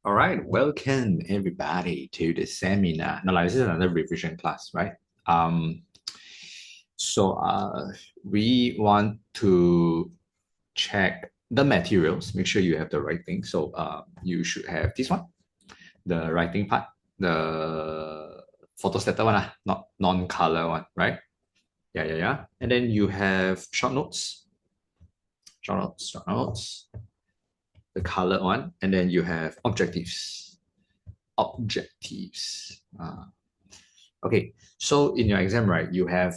All right, welcome everybody to the seminar. Now, like, this is another revision class, right? Um, so we want to check the materials, make sure you have the right thing. So you should have this one, the writing part, the photostated one, not non-color one, right? Yeah. And then you have short notes, the colored one, and then you have objectives. Okay, so in your exam, right, you have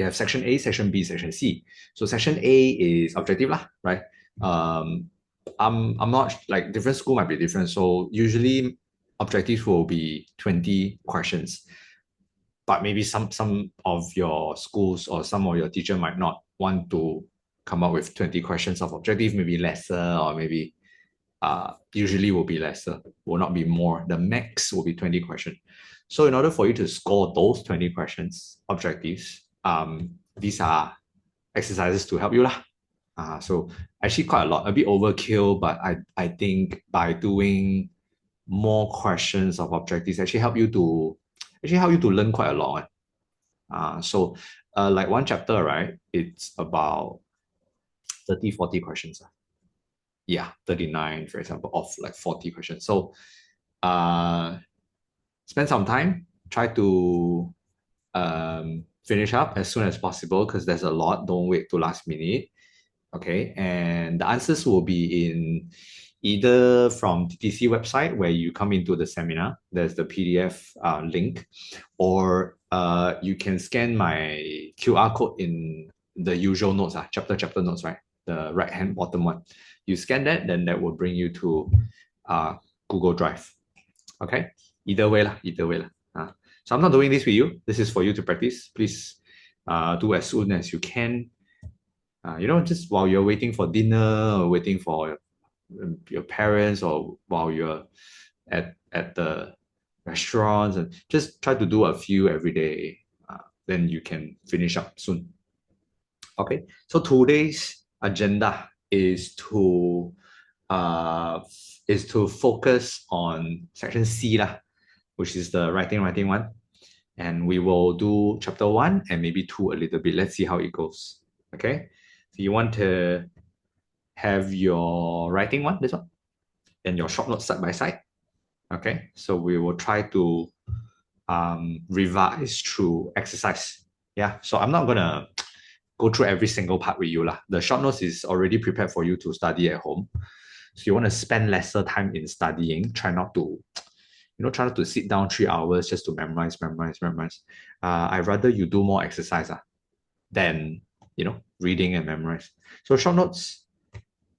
section A, section B, section C. So section A is objective lah, right? Um, I'm not like different school might be different. So usually objectives will be 20 questions, but maybe some of your schools or some of your teacher might not want to come up with 20 questions of objective, maybe lesser or maybe usually will be lesser, will not be more. The max will be 20 questions. So in order for you to score those 20 questions, objectives, these are exercises to help you lah. So actually quite a lot, a bit overkill, but I think by doing more questions of objectives actually help you to learn quite a lot. So like one chapter, right? It's about 30, 40 questions. Yeah, 39, for example, of like 40 questions. So uh spend some time, try to finish up as soon as possible because there's a lot. Don't wait to last minute. Okay, and the answers will be in either from TTC website where you come into the seminar. There's the PDF link, or you can scan my QR code in the usual notes, chapter notes, right? The right hand bottom one. You scan that, then that will bring you to uh, Google Drive. Okay, either way lah. So I'm not doing this with you. This is for you to practice. Please do as soon as you can. Just while you're waiting for dinner or waiting for your parents or while you're at the restaurants, and just try to do a few every day. Then you can finish up soon. Okay, so today's agenda uh, is to focus on section C lah, which is the writing one. And we will do chapter 1 and maybe 2 a little bit. Let's see how it goes. Okay. So you want to have your writing one, this one, and your short notes side by side. Okay. So we will try to revise through exercise. Yeah. So I'm not gonna go through every single part with you lah. The short notes is already prepared for you to study at home. So you want to spend lesser time in studying. Try not to sit down 3 hours just to memorize. I'd rather you do more exercise than reading and memorize. So short notes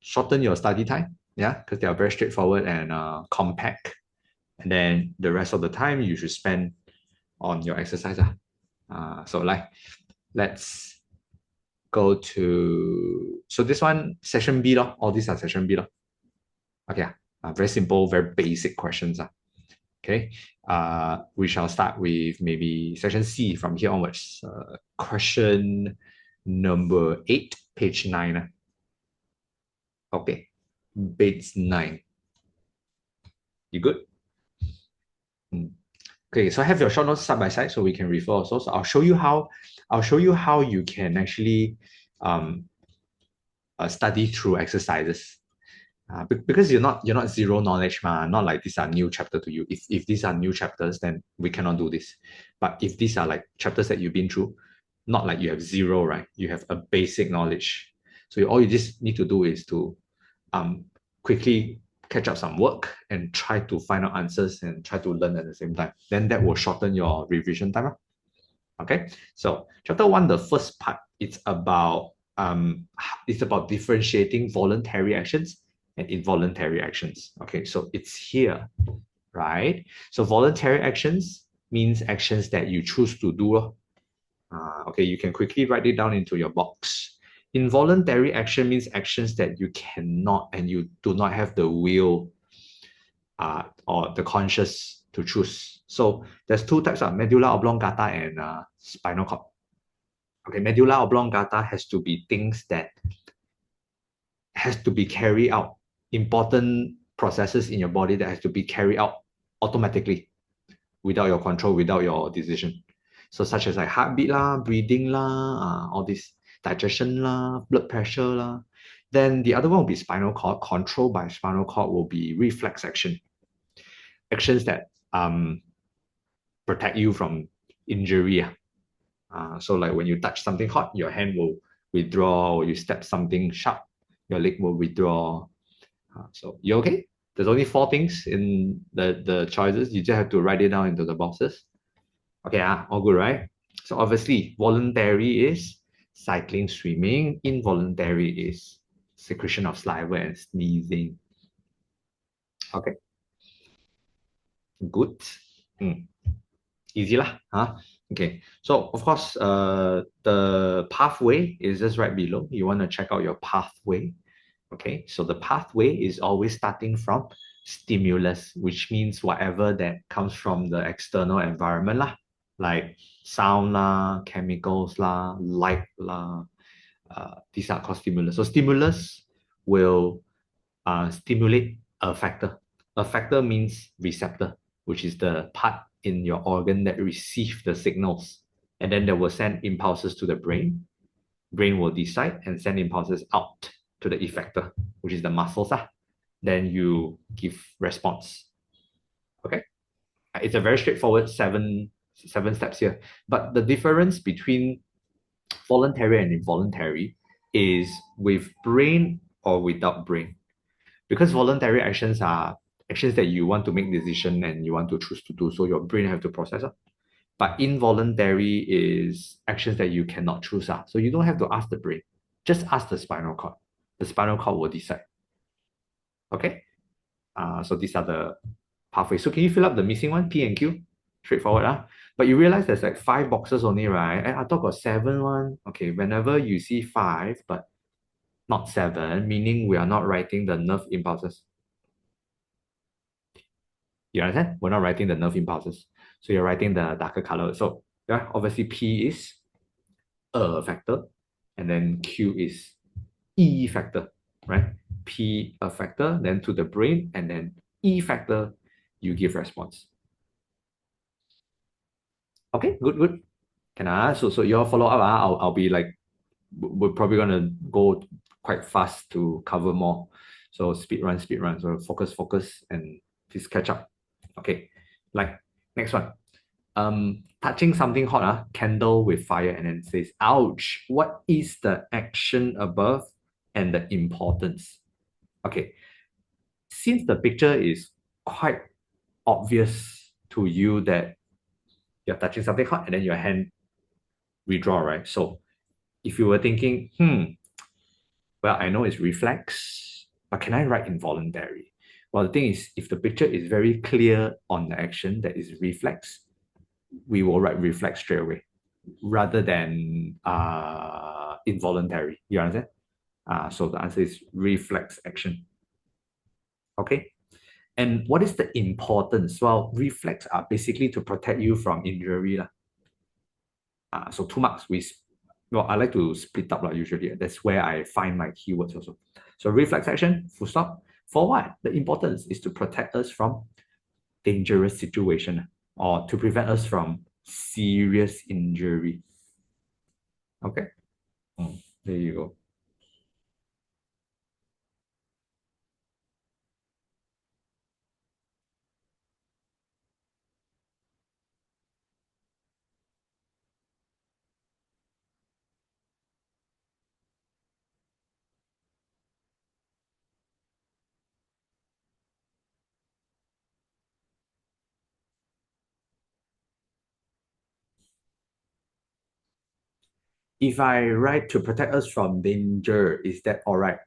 shorten your study time, yeah, because they are very straightforward and compact. And then the rest of the time you should spend on your exercise. Let's go to this one, session B lor. All these are session B lor. Okay, very simple, very basic questions. Okay, we shall start with maybe section C from here onwards. Question number 8, page 9. Okay, page 9. You good? Okay, so I have your short notes side by side so we can refer also. So I'll show you how you can actually study through exercises. Because you're not zero knowledge, not like these are new chapter to you. If these are new chapters, then we cannot do this. But if these are like chapters that you've been through, not like you have zero, right? You have a basic knowledge. So all you just need to do is to quickly catch up some work and try to find out answers and try to learn at the same time. Then that will shorten your revision time. Okay, so chapter 1, the first part, it's about differentiating voluntary actions and involuntary actions. Okay, so it's here, right? So voluntary actions means actions that you choose to do. Okay, you can quickly write it down into your box. Involuntary action means actions that you cannot and you do not have the will or the conscious to choose. So there's two types of medulla oblongata and spinal cord. Okay, medulla oblongata has to be things that has to be carried out, important processes in your body that has to be carried out automatically without your control, without your decision. So such as like heartbeat lah, breathing lah, all this digestion lah, blood pressure lah. Then the other one will be spinal cord. Control by spinal cord will be reflex action. Actions that protect you from injury. So like when you touch something hot, your hand will withdraw, or you step something sharp, your leg will withdraw. So you okay? There's only 4 things in the choices. You just have to write it down into the boxes. Okay, all good, right? So obviously, voluntary is cycling, swimming. Involuntary is secretion of saliva and sneezing. Okay, good. Easy lah, huh? Okay, so of course, the pathway is just right below. You want to check out your pathway. Okay, so the pathway is always starting from stimulus, which means whatever that comes from the external environment lah, like sound lah, chemicals lah, light lah. These are called stimulus. So stimulus will stimulate a factor. A factor means receptor, which is the part in your organ that receive the signals, and then they will send impulses to the brain. Brain will decide and send impulses out to the effector, which is the muscles. Then you give response. Okay, it's a very straightforward seven steps here. But the difference between voluntary and involuntary is with brain or without brain. Because voluntary actions are actions that you want to make decision and you want to choose to do, so your brain have to process it. But involuntary is actions that you cannot choose. So you don't have to ask the brain. Just ask the spinal cord. The spinal cord will decide. Okay? So these are the pathways. So can you fill up the missing one, P and Q? Straightforward. But you realize there's like 5 boxes only, right? And I thought got 7 one. Okay, whenever you see 5, but not 7, meaning we are not writing the nerve impulses. You understand? We're not writing the nerve impulses. So you're writing the darker color. So yeah, obviously P is a factor, and then Q is E factor, right? P a factor, then to the brain, and then E factor, you give response. Okay, good. Can I? So you all follow up. I'll be like, we're probably gonna go quite fast to cover more. So speed run. So focus, and please catch up. Okay, like next one. Touching something hot, candle with fire, and then says, ouch. What is the action above and the importance? Okay, since the picture is quite obvious to you that you're touching something hot and then your hand withdraw, right? So if you were thinking, well, I know it's reflex, but can I write involuntary? Well, the thing is, if the picture is very clear on the action that is reflex, we will write reflex straight away rather than involuntary. You understand? So the answer is reflex action. Okay. And what is the importance? Well, reflex are basically to protect you from injury. So 2 marks. Well, I like to split up usually. That's where I find my keywords also. So reflex action, full stop. For what? The importance is to protect us from dangerous situation or to prevent us from serious injury. Okay, there you go. If I write to protect us from danger, is that all right?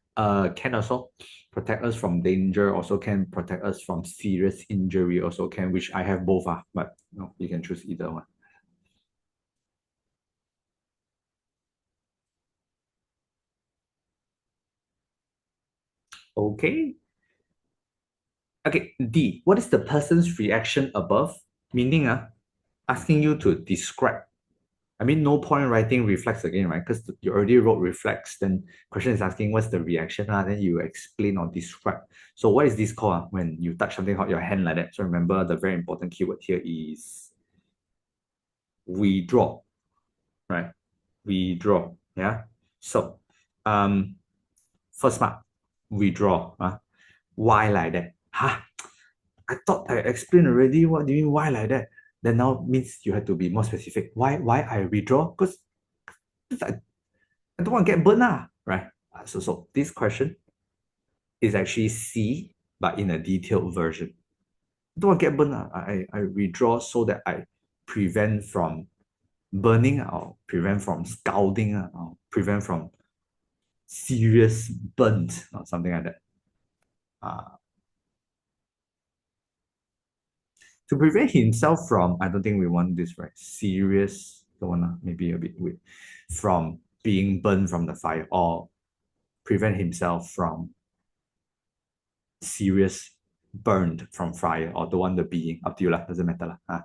Can also protect us from danger, also can protect us from serious injury, also can, which I have both, but no, you can choose either one. Okay. Okay, D. What is the person's reaction above? Meaning, asking you to describe I mean, no point writing reflex again, right? Because you already wrote reflex. Then question is asking what's the reaction, then you explain or describe. So what is this called when you touch something on your hand like that? So remember the very important keyword here is withdraw, right? Withdraw, yeah. So, first part, withdraw. Why like that? Huh? I thought I explained already. What do you mean why like that? Then now means you have to be more specific. Why I withdraw? Because I don't want to get burned, right? So this question is actually C, but in a detailed version. I don't want to get burned. I withdraw so that I prevent from burning or prevent from scalding or prevent from serious burnt or something like that. Uh, to prevent himself from, I don't think we want this, right? Serious, don't wanna, maybe a bit weird, from being burned from the fire or prevent himself from serious burned from fire or the one the being up to you lah, doesn't matter lah.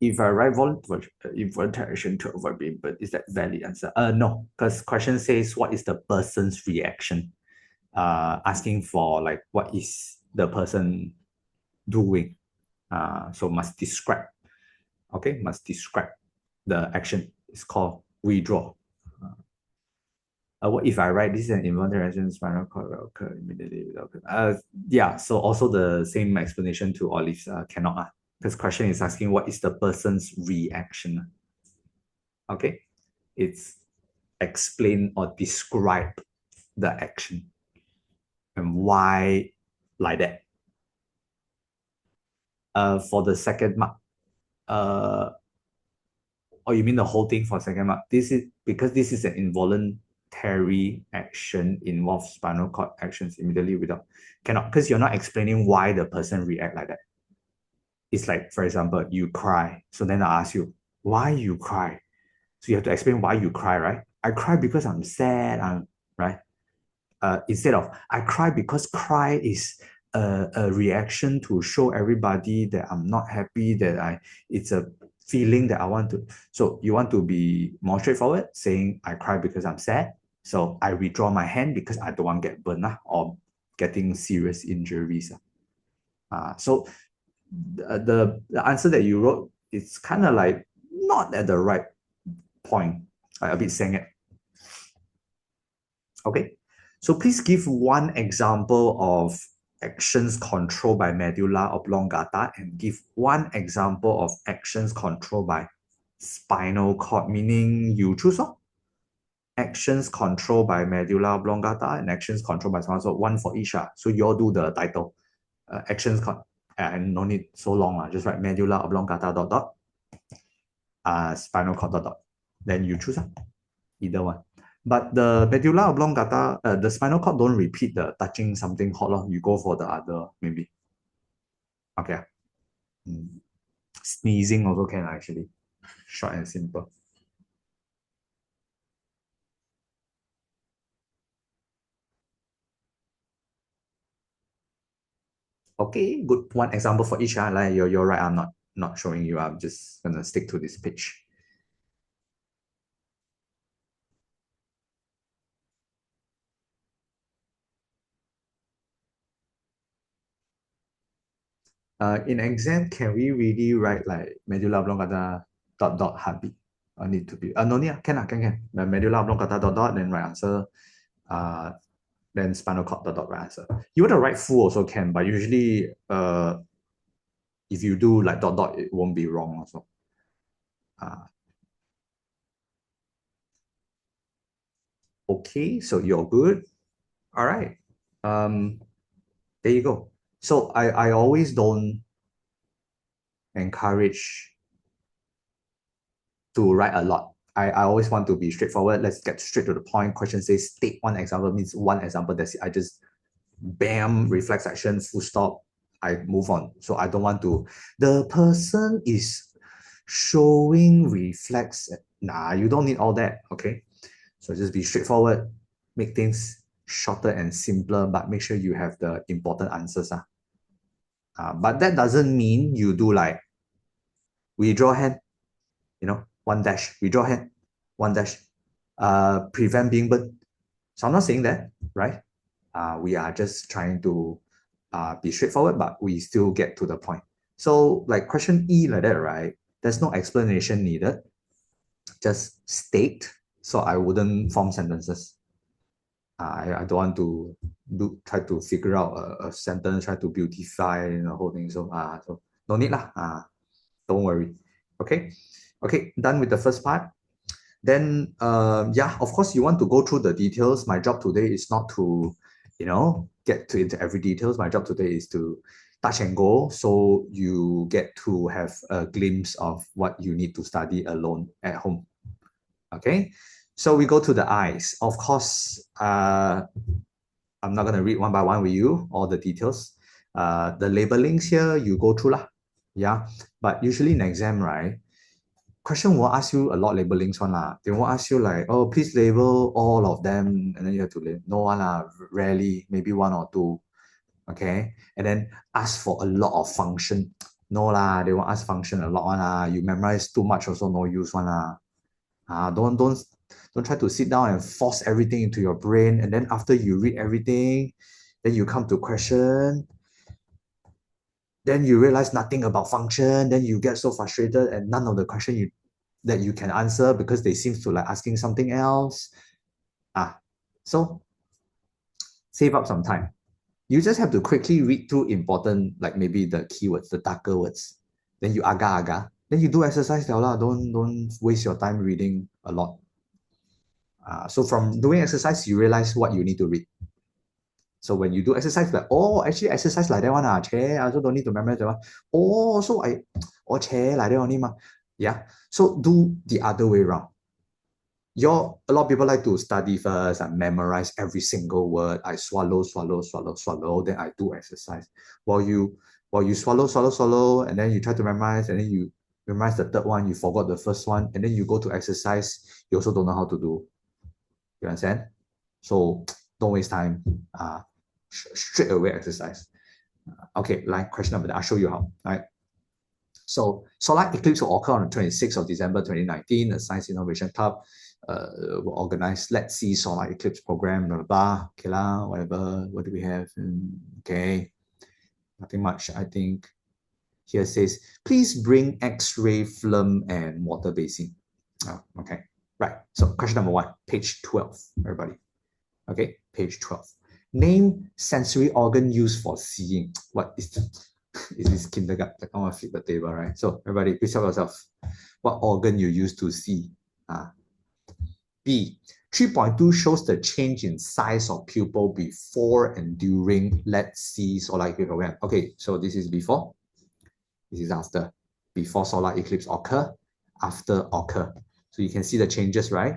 If I write voluntary action to avoid being burned, is that valid answer? No, because question says what is the person's reaction? Asking for like what is the person doing? So must describe. Okay, must describe the action. It's called withdraw. What if I write this is an involuntary action, spinal cord will occur immediately without. Yeah, so also the same explanation to Olive's cannot. Because question is asking what is the person's reaction. Okay, it's explain or describe the action and why like that. For the second mark, or you mean the whole thing for second mark? This is because this is an involuntary action involves spinal cord actions immediately without cannot because you're not explaining why the person react like that. It's like, for example, you cry. So then I ask you, why you cry? So you have to explain why you cry, right? I cry because I'm sad. I'm right. Instead of I cry because cry is a reaction to show everybody that I'm not happy, that it's a feeling that I want to. So you want to be more straightforward, saying I cry because I'm sad. So I withdraw my hand because I don't want to get burned or getting serious injuries. So the answer that you wrote, it's kind of like not at the right point, like a bit saying it. Okay, so please give one example of actions controlled by medulla oblongata and give one example of actions controlled by spinal cord, meaning you choose actions controlled by medulla oblongata and actions controlled by spinal cord, one for each. So you all do the title. Actions, and no need so long, just write medulla oblongata dot dot, spinal cord dot dot. Then you choose either one. But the medulla oblongata, the spinal cord don't repeat the touching something hot. You go for the other, maybe. Okay. Sneezing also can actually. Short and simple. Okay, good. One example for each. Like you're right. I'm not showing you. I'm just gonna stick to this page. In exam, can we really write like medulla oblongata dot dot heartbeat? Or need to be no need, can. Medulla oblongata dot dot, then right answer. Then spinal cord dot dot right answer. You want to write full also can, but usually if you do like dot dot, it won't be wrong also. Okay, so you're good. All right. There you go. So I always don't encourage to write a lot. I always want to be straightforward. Let's get straight to the point. Question says state one example, means one example. That's it. I just bam, reflex action, full stop. I move on. So I don't want to, the person is showing reflex. Nah, you don't need all that. Okay. So just be straightforward, make things shorter and simpler, but make sure you have the important answers. But that doesn't mean you do like withdraw hand, one dash, withdraw hand, one dash, prevent being burnt. So I'm not saying that, right? We are just trying to be straightforward, but we still get to the point. So like question E like that, right? There's no explanation needed, just state. So I wouldn't form sentences. I don't want to try to figure out a sentence, try to beautify the whole thing. So no need lah. Don't worry. Okay, done with the first part. Then yeah, of course you want to go through the details. My job today is not to, get into every details. My job today is to touch and go, so you get to have a glimpse of what you need to study alone at home. Okay, so we go to the eyes. Of course, I'm not going to read one by one with you, all the details. The labelings here, you go through lah. Yeah, but usually in exam, right, question will ask you a lot labelings one lah. They won't ask you like, oh, please label all of them, and then you have to label. No one lah, rarely, maybe one or two. Okay, and then ask for a lot of function. No lah, they won't ask function a lot one lah. You memorize too much also no use one lah. Don't try to sit down and force everything into your brain, and then after you read everything, then you come to question, then you realize nothing about function, then you get so frustrated and none of the question that you can answer because they seem to like asking something else. So save up some time. You just have to quickly read through important, like maybe the keywords, the darker words. Then you aga. Then you do exercise lah. Don't waste your time reading a lot. So from doing exercise, you realize what you need to read. So when you do exercise, like, oh, actually exercise like that one, chair, I also don't need to memorize that one. Oh, so chair like that only ma. Yeah. So do the other way around. A lot of people like to study first and memorize every single word. I swallow, then I do exercise. While you swallow, and then you try to memorize, and then you memorize the third one, you forgot the first one, and then you go to exercise, you also don't know how to do. You understand? So don't waste time. Straight away exercise. Okay, question number, I'll show you how. Right. So solar eclipse will occur on the 26th of December 2019. The Science Innovation Club will organize Let's See Solar Eclipse program, blah, blah, blah. Okay lah, whatever. What do we have? Okay, nothing much. I think here says, please bring X-ray film and water basin. Okay, right. So question number 1, page 12, everybody. Okay, page 12. Name sensory organ used for seeing. What is this kindergarten? Like, I want to flip the table, right? So everybody, please tell yourself what organ you use to see. B, 3.2 shows the change in size of pupil before and during Let's See solar eclipse program. Okay, so this is before, this is after. Before solar eclipse occur, after occur. So you can see the changes, right?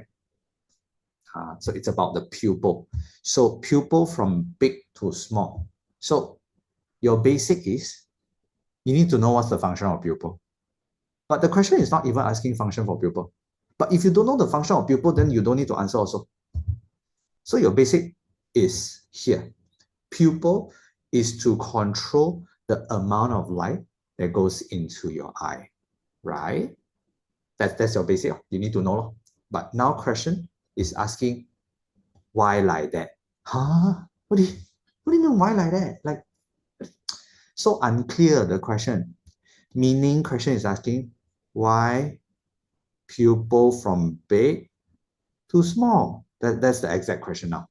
So it's about the pupil. So pupil from big to small. So your basic is, you need to know what's the function of pupil. But the question is not even asking function for pupil. But if you don't know the function of pupil, then you don't need to answer also. So your basic is here. Pupil is to control the amount of light that goes into your eye, right? That's your basic. You need to know. But now question is asking, why like that? What do you mean why like that? Like, so unclear the question. Meaning question is asking, why pupil from big to small? That's the exact question now.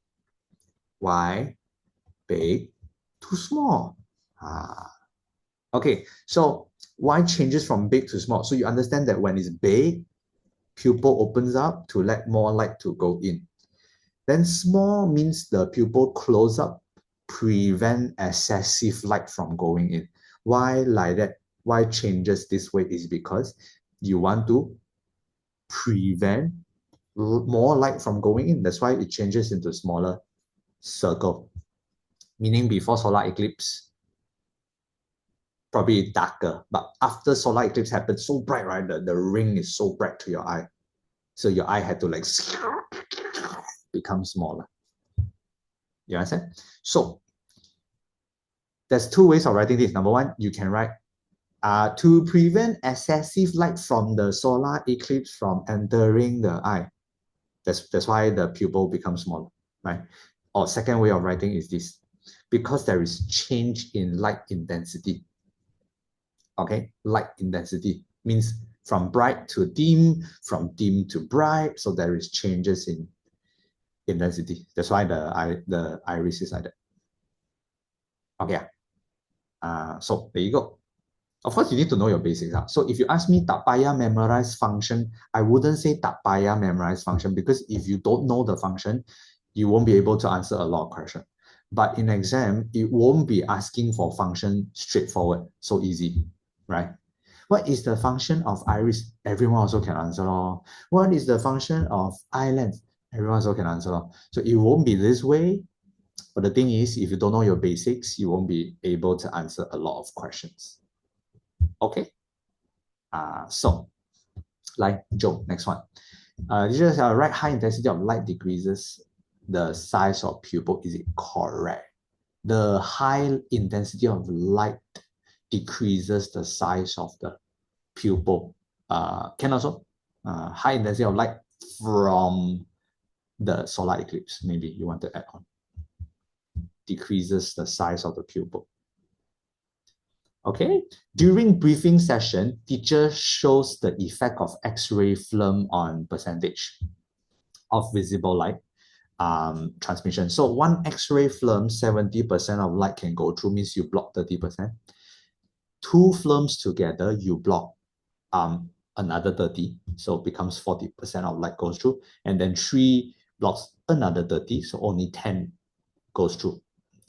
Why big to small? Okay, so why changes from big to small? So you understand that when it's big, pupil opens up to let more light to go in. Then small means the pupil close up, prevent excessive light from going in. Why like that? Why changes this way is because you want to prevent more light from going in. That's why it changes into smaller circle. Meaning before solar eclipse, probably darker. But after solar eclipse happens, so bright, right? The ring is so bright to your eye. So your eye had to like become smaller. You understand? So there's two ways of writing this. Number one, you can write to prevent excessive light from the solar eclipse from entering the eye. That's why the pupil becomes smaller, right? Or second way of writing is this. Because there is change in light intensity. Okay, light intensity means from bright to dim, from dim to bright. So there is changes in intensity. That's why the iris is like that. Okay. So there you go. Of course, you need to know your basics. So if you ask me tak payah memorize function, I wouldn't say tak payah memorize function because if you don't know the function, you won't be able to answer a lot of questions. But in exam, it won't be asking for function straightforward, so easy, right? What is the function of iris? Everyone also can answer. What is the function of eye length? Everyone also can answer. So it won't be this way. But the thing is, if you don't know your basics, you won't be able to answer a lot of questions. Okay? So, like Joe, next one. Just right high intensity of light decreases the size of pupil. Is it correct? The high intensity of light decreases the size of the pupil. Can also high intensity of light from the solar eclipse. Maybe you want to add on. Decreases the size of the pupil. Okay, during briefing session, teacher shows the effect of X-ray film on percentage of visible light transmission. So one X-ray film, 70% of light can go through, means you block 30%. Two films together, you block another 30, so it becomes 40% of light goes through. And then three blocks another 30, so only 10 goes through.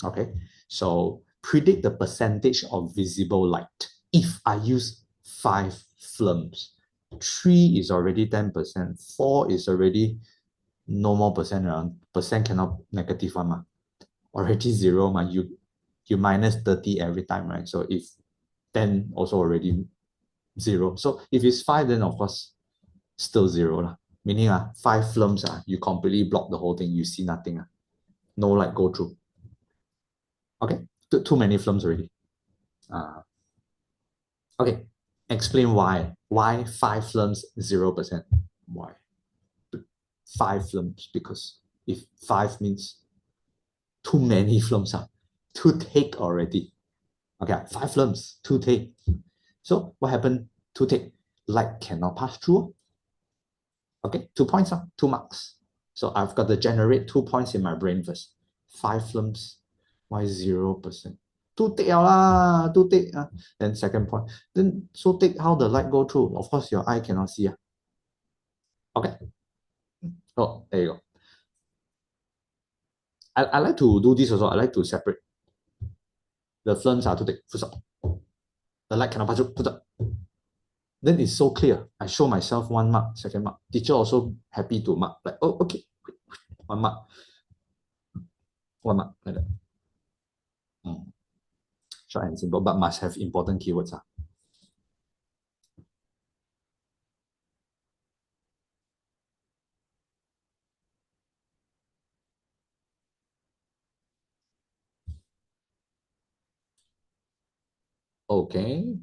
Okay, so predict the percentage of visible light. If I use 5 films, 3 is already 10%, 4 is already no more percent around. Percent cannot negative one, already 0, you minus 30 every time, right? So if 10 also already 0. So if it's 5, then of course still 0. Meaning 5 films, you completely block the whole thing, you see nothing. No light go through. Okay, too many films already. Okay, explain why. Why 5 films, 0%? Why? 5 films, because if 5 means too many films, too thick already. Okay, 5 films, too thick. So what happened? Too thick, light cannot pass through. Okay, 2 points, 2 marks. So I've got to generate 2 points in my brain first. 5 films, why 0%? Too thick lah, too thick. Then second point, then so thick, how the light go through? Of course, your eye cannot see. Okay. Oh, there you go. I like to do this also. I like to separate. The films are too thick. The light cannot pass through. Then it's so clear. I show myself 1 mark, second mark. Teacher also happy to mark. Like, oh, okay. 1 mark. 1 mark, like that. Short and simple, but must have important keywords. Okay.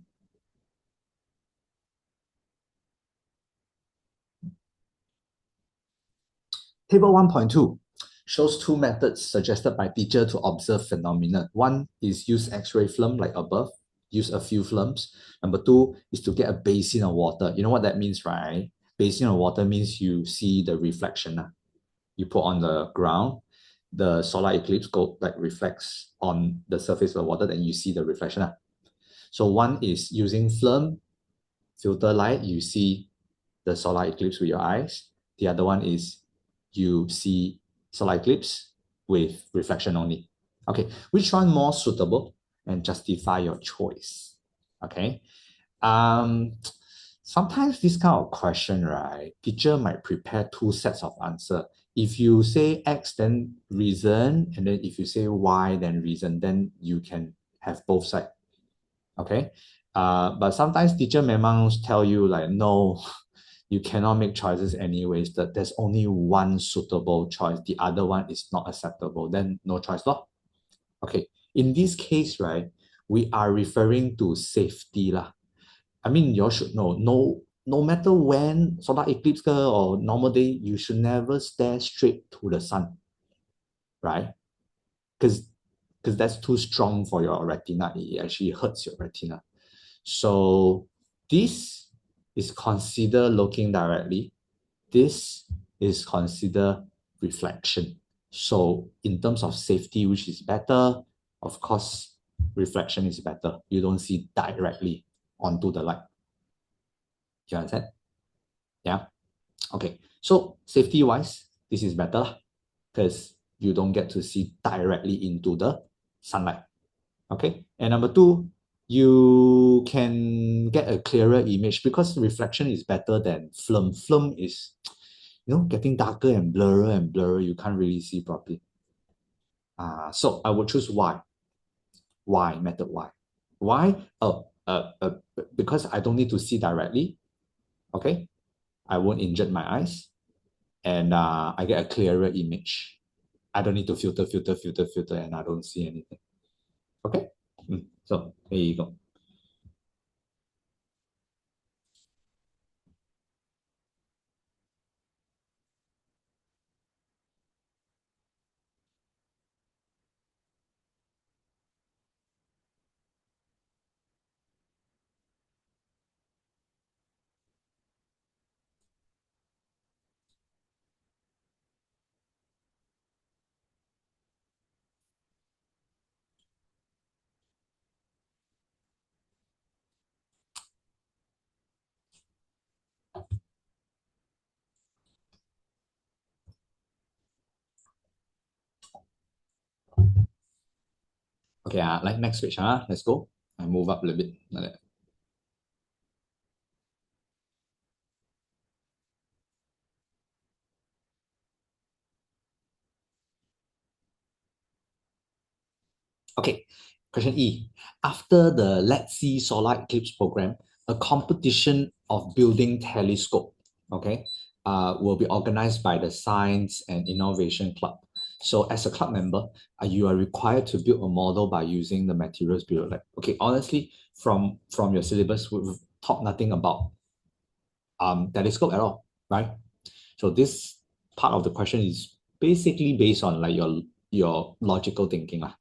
Table 1.2 shows 2 methods suggested by teacher to observe phenomena. One is use X-ray film like above, use a few films. Number 2 is to get a basin of water. You know what that means, right? Basin of water means you see the reflection. You put on the ground, the solar eclipse go like reflects on the surface of the water, then you see the reflection. So one is using film, filter light, you see the solar eclipse with your eyes. The other one is you see solar eclipse with reflection only. Okay, which one more suitable and justify your choice? Okay, Sometimes this kind of question, right, teacher might prepare two sets of answer. If you say X, then reason, and then if you say Y, then reason, then you can have both sides. Okay. But sometimes teacher memang tell you like, no, you cannot make choices anyways. That there's only one suitable choice. The other one is not acceptable. Then no choice law. Okay. In this case, right, we are referring to safety lah. I mean, you all should know, no matter when solar eclipse or normal day, you should never stare straight to the sun, right? Because that's too strong for your retina. It actually hurts your retina. So this is considered looking directly. This is considered reflection. So in terms of safety, which is better, of course, reflection is better. You don't see directly onto the light. You understand? Yeah. Okay. So safety wise, this is better because you don't get to see directly into the sunlight. Okay. And number two, you can get a clearer image because reflection is better than film. Film is, getting darker and blurrer. You can't really see properly. So I would choose Y. Y, method Y. Why? Oh, because I don't need to see directly. Okay. I won't injure my eyes. And I get a clearer image. I don't need to filter, and I don't see anything. Okay. So there you go. Okay, like next page, let's go. I move up a little bit like that. Okay, question E. After the Let's See Solar Eclipse program, a competition of building telescope, okay, will be organized by the Science and Innovation Club. So as a club member, you are required to build a model by using the materials below. Like, okay, honestly, from your syllabus, we've taught nothing about telescope at all, right? So this part of the question is basically based on like your logical thinking lah.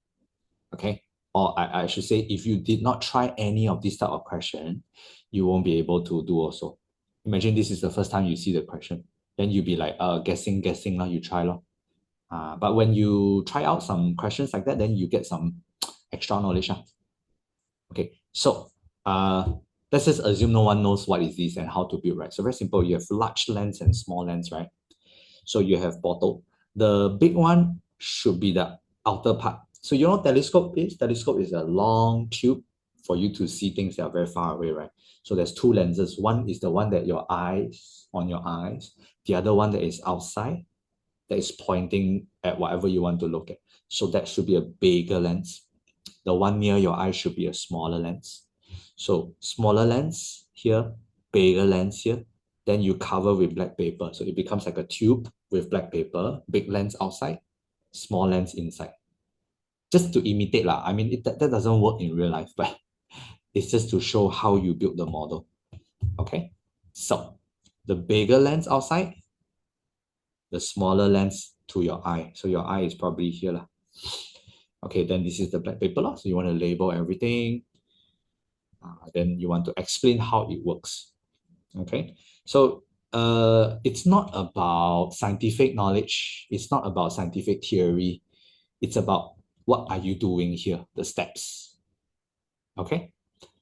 Okay, or I should say, if you did not try any of this type of question, you won't be able to do also. Imagine this is the first time you see the question, then you'll be like guessing lah, you try lor. But when you try out some questions like that, then you get some extra knowledge lah. Okay, so let's just assume no one knows what is this and how to build, right? So very simple. You have large lens and small lens, right? So you have bottle. The big one should be the outer part. So you know what telescope is? Telescope is a long tube for you to see things that are very far away, right? So there's two lenses. One is the one that on your eyes. The other one that is outside, that is pointing at whatever you want to look at. So that should be a bigger lens. The one near your eye should be a smaller lens. So smaller lens here, bigger lens here. Then you cover with black paper. So it becomes like a tube with black paper, big lens outside, small lens inside. Just to imitate lah. I mean, that doesn't work in real life, but it's just to show how you build the model. Okay. So the bigger lens outside, the smaller lens to your eye. So your eye is probably here lah. Okay, then this is the black paper lah. So you want to label everything. Then you want to explain how it works. Okay, so it's not about scientific knowledge. It's not about scientific theory. It's about what are you doing here, the steps. Okay,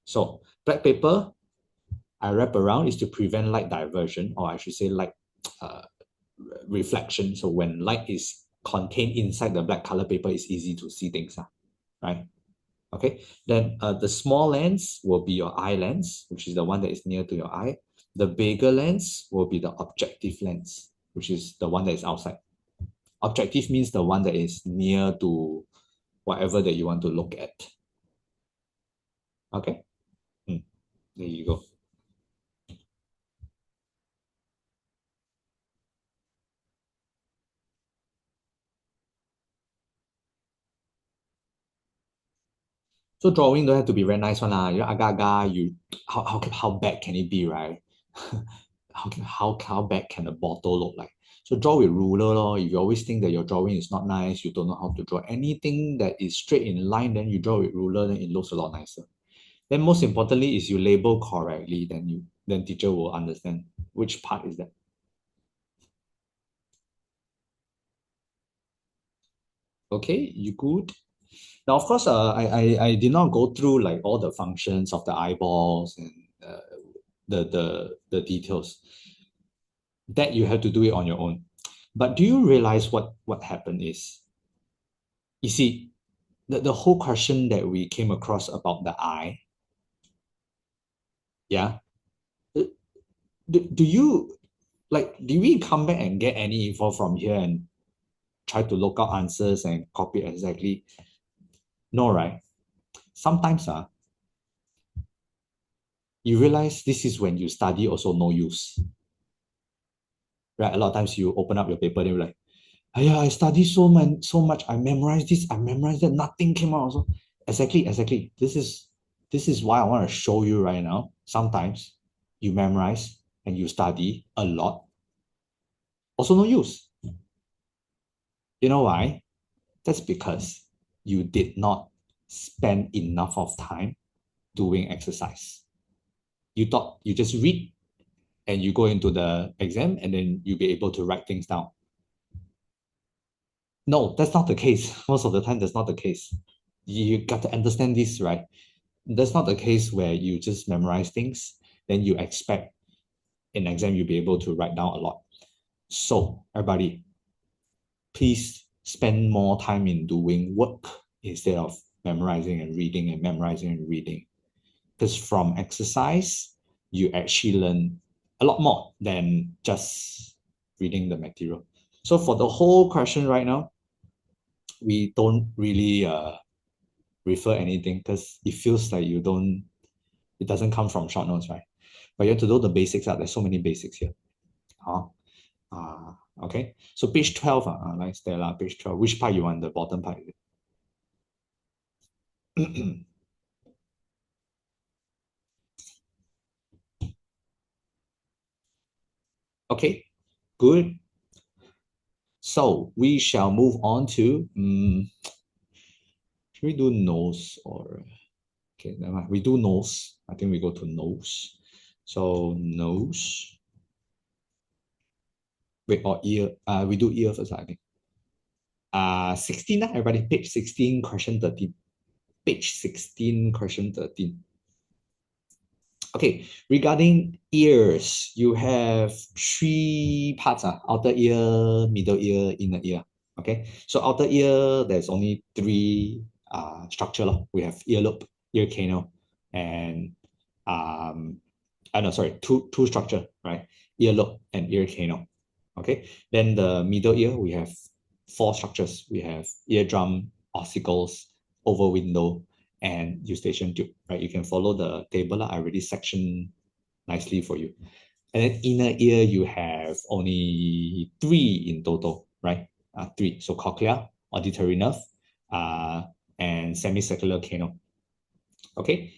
so black paper I wrap around is to prevent light diversion, or I should say light uh, reflection. So when light is contained inside the black color paper, it's easy to see things, right? Okay, then the small lens will be your eye lens, which is the one that is near to your eye. The bigger lens will be the objective lens, which is the one that is outside. Objective means the one that is near to whatever that you want to look at. Okay? There you go. So drawing don't have to be very nice one lah. You know, agak-agak, how bad can it be, right? how bad can a bottle look like? So draw with ruler lor. If you always think that your drawing is not nice, you don't know how to draw anything that is straight in line, then you draw with ruler, then it looks a lot nicer. Then most importantly is you label correctly, then teacher will understand which part is that. Okay, you good? Now, of course, I did not go through like all the functions of the eyeballs and the details. That you have to do it on your own. But do you realize what happened is, you see, the whole question that we came across about the eye, yeah, do you like, do we come back and get any info from here and try to look out answers and copy exactly? No, right? Sometimes you realize this is when you study also no use. Right? A lot of times you open up your paper, then you're like, I studied so much, I memorized this, I memorized that, nothing came out also. Exactly. This is why I want to show you right now. Sometimes you memorize and you study a lot, also no use. You know why? That's because you did not spend enough of time doing exercise. You thought you just read and you go into the exam and then you'll be able to write things down. No, that's not the case. Most of the time, that's not the case. You got to understand this, right? That's not the case where you just memorize things, then you expect in exam you'll be able to write down a lot. So, everybody, please spend more time in doing work instead of memorizing and reading and memorizing and reading. Because from exercise, you actually learn a lot more than just reading the material. So for the whole question right now, we don't really refer anything because it feels like it doesn't come from short notes, right? But you have to know the basics. There's so many basics here. Okay. So page 12, like Stella, page 12. Which part you want? The bottom part? Okay, good. So we shall move on to, should we do nose or, okay, never mind. We do nose. I think we go to nose. So nose. Wait, or ear. We do ear first, I think. 16, everybody, page 16, question 13. Page 16, question 13. Okay, regarding ears, you have three parts, outer ear, middle ear, inner ear. Okay, so outer ear, there's only three structure. We have earlobe, ear canal, and no, sorry, two structure, right? Earlobe and ear canal. Okay, then the middle ear, we have four structures. We have eardrum, ossicles, oval window, and eustachian tube, right? You can follow the table. I already sectioned nicely for you. And then inner ear, you have only three in total, right? Three. So cochlea, auditory nerve, and semicircular canal. Okay.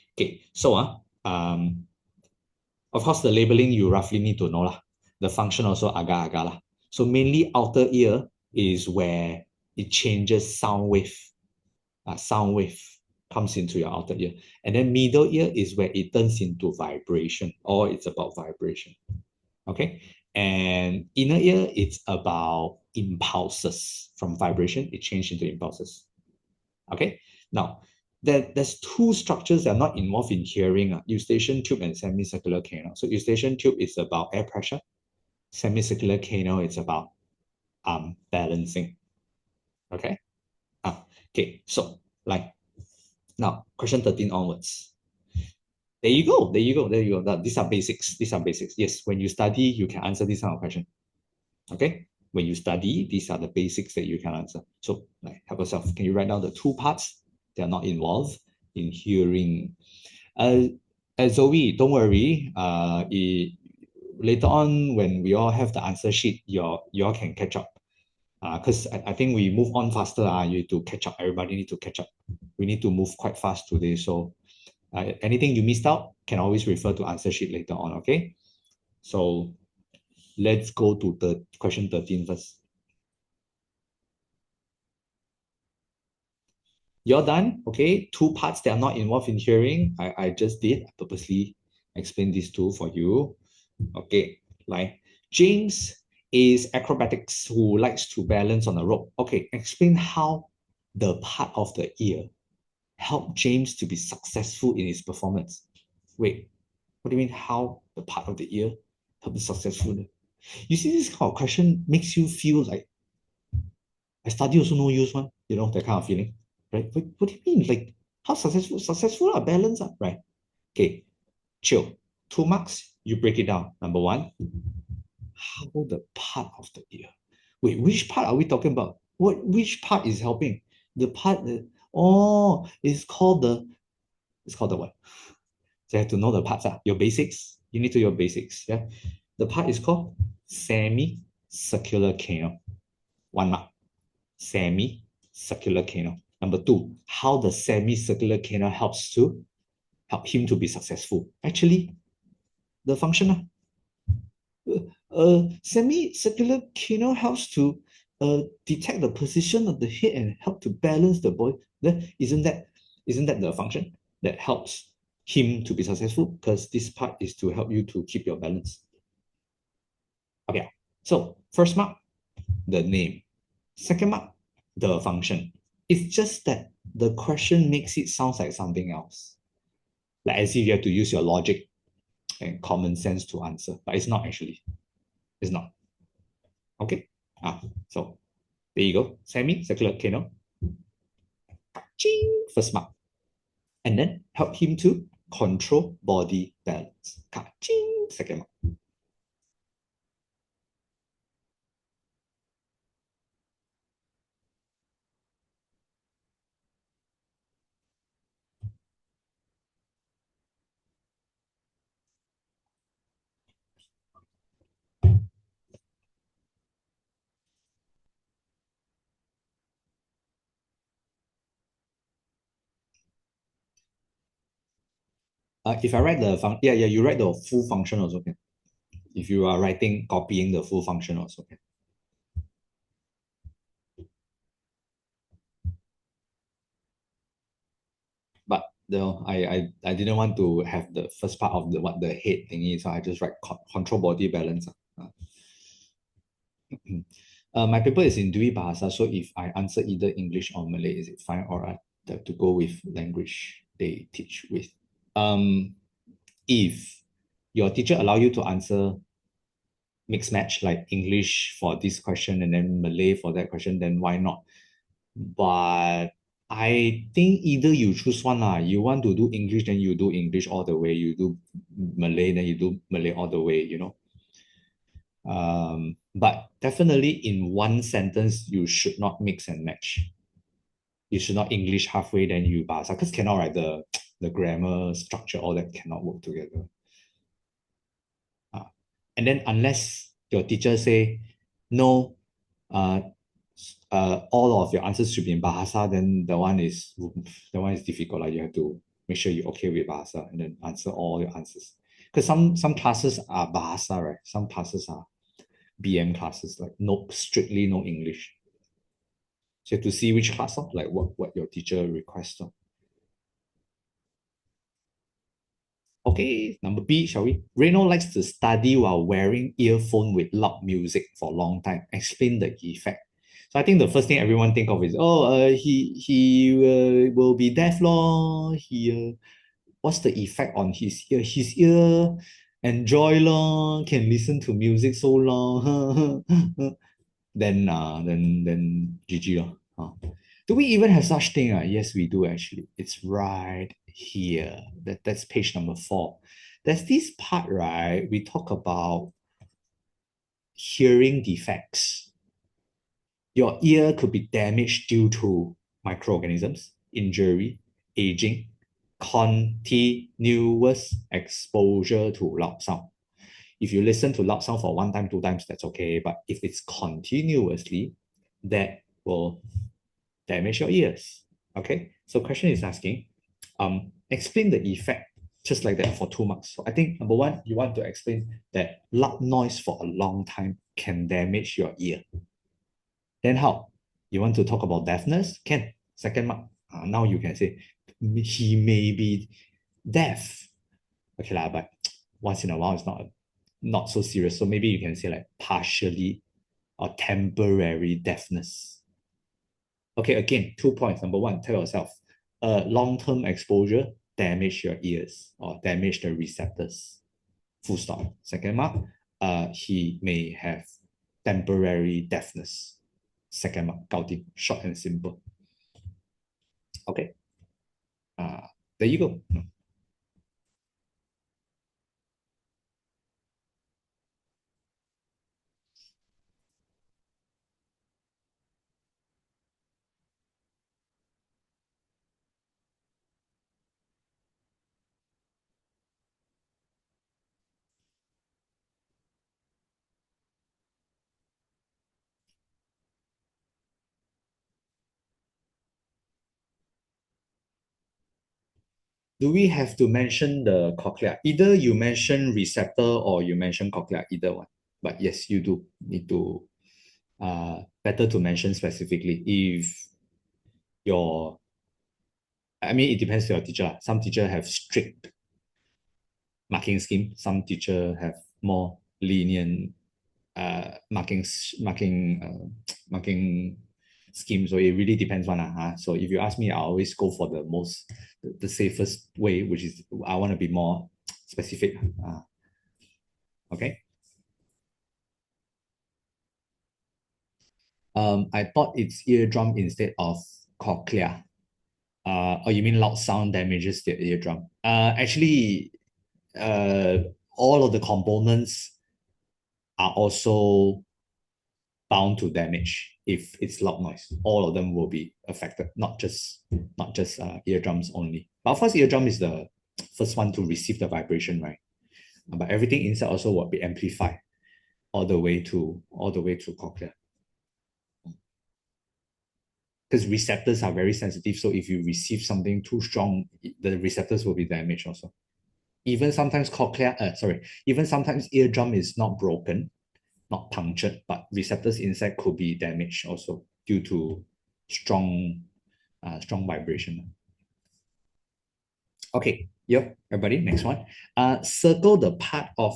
So of course, the labeling you roughly need to know lah. The function also agak-agak lah. So mainly outer ear is where it changes sound wave. Sound wave comes into your outer ear. And then middle ear is where it turns into vibration, or it's about vibration. Okay. And inner ear, it's about impulses. From vibration, it changed into impulses. Okay. Now, there's two structures that are not involved in hearing, eustachian tube and semicircular canal. So eustachian tube is about air pressure. Semicircular canal is about balancing. Okay. Okay. So like now, question 13 onwards. There you go. There you go. There you go. These are basics. These are basics. Yes, when you study, you can answer this kind of question. Okay? When you study, these are the basics that you can answer. So, like, help yourself. Can you write down the two parts that are not involved in hearing? Uh, Zoe, don't worry. Later on, when we all have the answer sheet, you all can catch up. Because I think we move on faster. You need to catch up. Everybody need to catch up. We need to move quite fast today. So anything you missed out can always refer to answer sheet later on. Okay. So let's go to the question 13 first. You're done. Okay. Two parts that are not involved in hearing. I just did. I purposely explain these two for you. Okay. Like James is acrobatics who likes to balance on a rope. Okay. Explain how the part of the ear help James to be successful in his performance. Wait, what do you mean how the part of the ear help be successful? You see, this kind of question makes you feel like I study also no use one, you know, that kind of feeling, right? What do you mean? Like, how successful? Successful are balance, right? Okay, chill. 2 marks, you break it down. Number one, how the part of the ear. Wait, which part are we talking about? Which part is helping? The part that, oh, it's called the what? So you have to know the parts, your basics. You need to know your basics. Yeah. The part is called semicircular canal. 1 mark. Semicircular canal. Number two, how the semicircular canal help him to be successful. Actually, the function. Semicircular canal helps to detect the position of the head and help to balance the body. Then isn't that the function that helps him to be successful? Because this part is to help you to keep your balance. Okay, so first mark, the name. Second mark, the function. It's just that the question makes it sound like something else. Like as if you have to use your logic and common sense to answer, but it's not actually. It's not. Okay. So there you go. Semicircular canal. Ching, first mark. And then help him to control body balance. Ching, second mark. If I write the you write the full function also can. If you are copying the full function also can. But I didn't want to have the first part of the head thingy, so I just write control body balance. My paper is in Dui Bahasa, so if I answer either English or Malay, is it fine? Or I have to go with language they teach with? If your teacher allow you to answer mixed match, like English for this question and then Malay for that question, then why not? But I think either you choose one lah. You want to do English, then you do English all the way. You do Malay, then you do Malay all the way, you know. But definitely in one sentence, you should not mix and match. You should not English halfway, then you Bahasa, because cannot write the grammar structure, all that cannot work together. And then unless your teacher say, no, all of your answers should be in Bahasa, then the one is difficult. Like you have to make sure you're okay with Bahasa and then answer all your answers. Because some classes are Bahasa, right? Some classes are BM classes, like strictly no English. So you have to see which class, like what your teacher requests. Okay, number B, shall we? Reno likes to study while wearing earphone with loud music for a long time. Explain the effect. So I think the first thing everyone think of is, he will be deaf lor. What's the effect on his ear? His ear enjoy lor, can listen to music so long. then GG lor. Do we even have such thing? Yes, we do actually. It's right here. That's page number 4. There's this part, right? We talk about hearing defects. Your ear could be damaged due to microorganisms, injury, aging, continuous exposure to loud sound. If you listen to loud sound for one time, two times, that's okay. But if it's continuously, that will damage your ears. Okay. So question is asking, explain the effect just like that for 2 marks. So I think number one, you want to explain that loud noise for a long time can damage your ear. Then how? You want to talk about deafness? Can. Second mark. Now you can say he may be deaf. Okay lah, but once in a while it's not so serious. So maybe you can say like partially or temporary deafness. Okay, again, 2 points. Number one, tell yourself, long-term exposure damage your ears or damage the receptors. Full stop. Second mark, he may have temporary deafness. Second mark, 搞定, short and simple. Okay. There you go. Do we have to mention the cochlea? Either you mention receptor or you mention cochlea, either one. But yes, you do need to, better to mention specifically if your, I mean, it depends on your teacher. Some teacher have strict marking scheme. Some teacher have more lenient marking scheme. So it really depends on So if you ask me, I always go for the safest way, which is I want to be more specific. Okay. I thought it's eardrum instead of cochlea. Or you mean loud sound damages the eardrum? Actually, all of the components are also bound to damage if it's loud noise. All of them will be affected, not just eardrums only. But of course, eardrum is the first one to receive the vibration, right? But everything inside also will be amplified all the way to cochlea. Because receptors are very sensitive, so if you receive something too strong, the receptors will be damaged also. Even sometimes even sometimes eardrum is not broken, not punctured, but receptors inside could be damaged also due to strong vibration. Okay, yep, everybody, next one. Circle the part of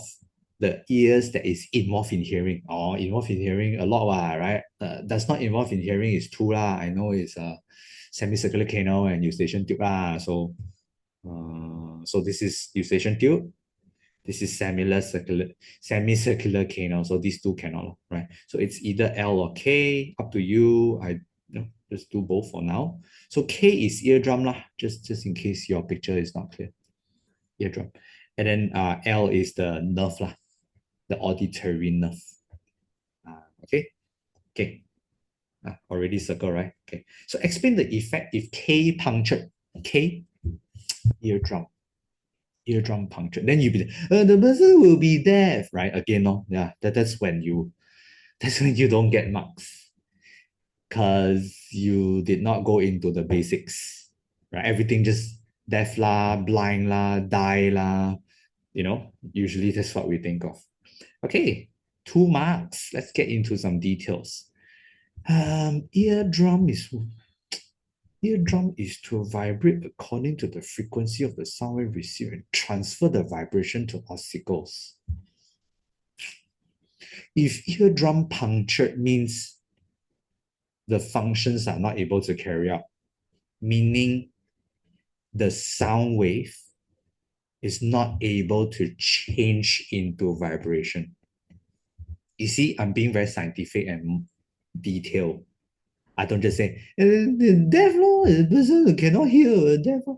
the ears that is involved in hearing. Involved in hearing a lot, right? Does not involve in hearing is two lah. I know it's semicircular canal and Eustachian tube lah. So this is Eustachian tube. This is semicircular canal. So these two cannot, right? So it's either L or K, up to you. Just do both for now. So K is eardrum lah, just in case your picture is not clear. Eardrum. And then L is the nerve lah, the auditory nerve. Okay. Already circle, right? Okay. So explain the effect if K punctured. K, eardrum puncture. Then you be the person will be deaf, right? Again, no, yeah, that's when you don't get marks because you did not go into the basics, right? Everything just deaf lah, blind lah, die lah. Usually that's what we think of. Okay, 2 marks. Let's get into some details. Eardrum is to vibrate according to the frequency of the sound wave received and transfer the vibration to ossicles. If eardrum punctured means the functions are not able to carry out, meaning the sound wave is not able to change into vibration. You see, I'm being very scientific and detailed. I don't just say, deaf law, the person cannot hear, deaf law.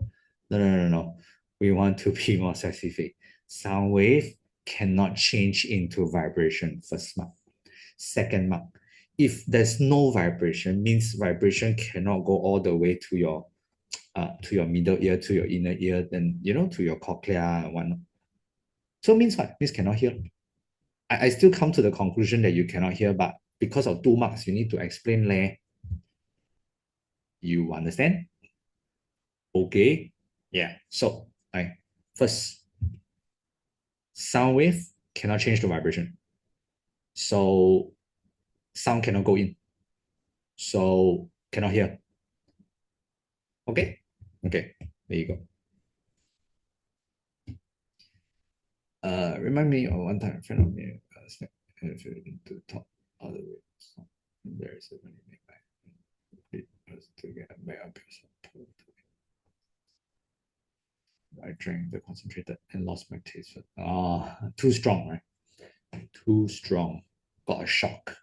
No, no, no, no. We want to be more specific. Sound wave cannot change into vibration, first mark. Second mark, if there's no vibration, means vibration cannot go all the way to your middle ear, to your inner ear, then to your cochlea and whatnot. So means what? Means cannot hear. I still come to the conclusion that you cannot hear, but because of 2 marks, you need to explain leh. You understand? Okay. Yeah. So first, sound wave cannot change the vibration. So sound cannot go in. So cannot hear. Okay? Okay. There you go. Remind me of one time a friend of me snapped and fell into top all the way. So there is a money made by it was to get back up. I drank the concentrated and lost my taste. Too strong, right? Too strong. Got a shock.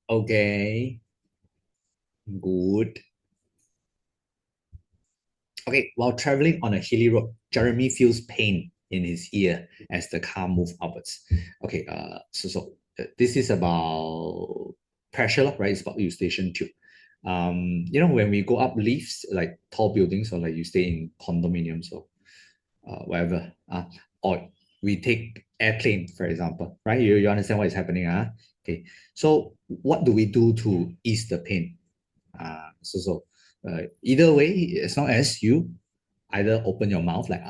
Okay, good. Okay, while traveling on a hilly road, Jeremy feels pain in his ear as the car moves upwards. Okay, this is about pressure, right? It's about eustachian tube. When we go up lifts, like tall buildings, or like you stay in condominiums or whatever, or we take airplane, for example, right? You understand what is happening, Okay, so what do we do to ease the pain? Either way, as long as you either open your mouth like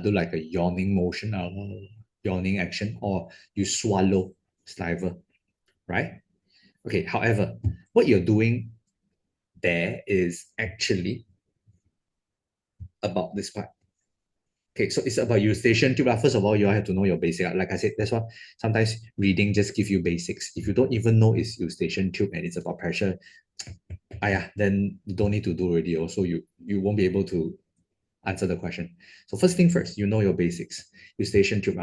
do like a yawning motion, yawning action, or you swallow saliva, right? Okay. However, what you're doing there is actually about this part. Okay, so it's about eustachian tube. First of all, you have to know your basic. Like I said, that's why sometimes reading just give you basics. If you don't even know it's eustachian tube and it's about pressure, yeah, then you don't need to do already. Also, you won't be able to answer the question. So first thing first, you know your basics. Eustachian tube.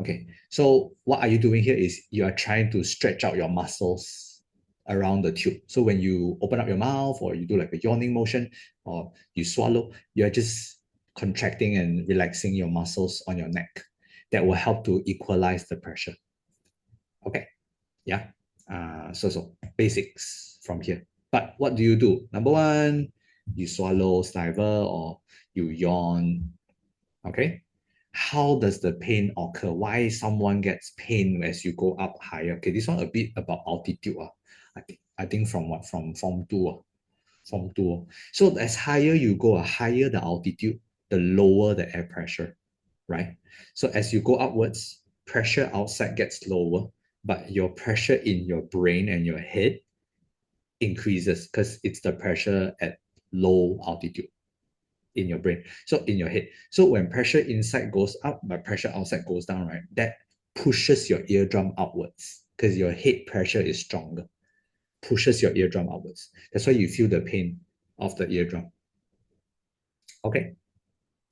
Okay. So what are you doing here is you are trying to stretch out your muscles around the tube. So when you open up your mouth or you do like a yawning motion or you swallow, you're just contracting and relaxing your muscles on your neck. That will help to equalize the pressure. Okay. Yeah. So basics from here. But what do you do? Number one, you swallow saliva or you yawn. Okay. How does the pain occur? Why someone gets pain as you go up higher? Okay, this one a bit about altitude. I think from what? From form two. Form two. So as higher you go, higher the altitude, the lower the air pressure, right? So as you go upwards, pressure outside gets lower, but your pressure in your brain and your head increases because it's the pressure at low altitude in your brain. So in your head. So when pressure inside goes up, but pressure outside goes down, right? That pushes your eardrum upwards because your head pressure is stronger, pushes your eardrum upwards. That's why you feel the pain of the eardrum. Okay.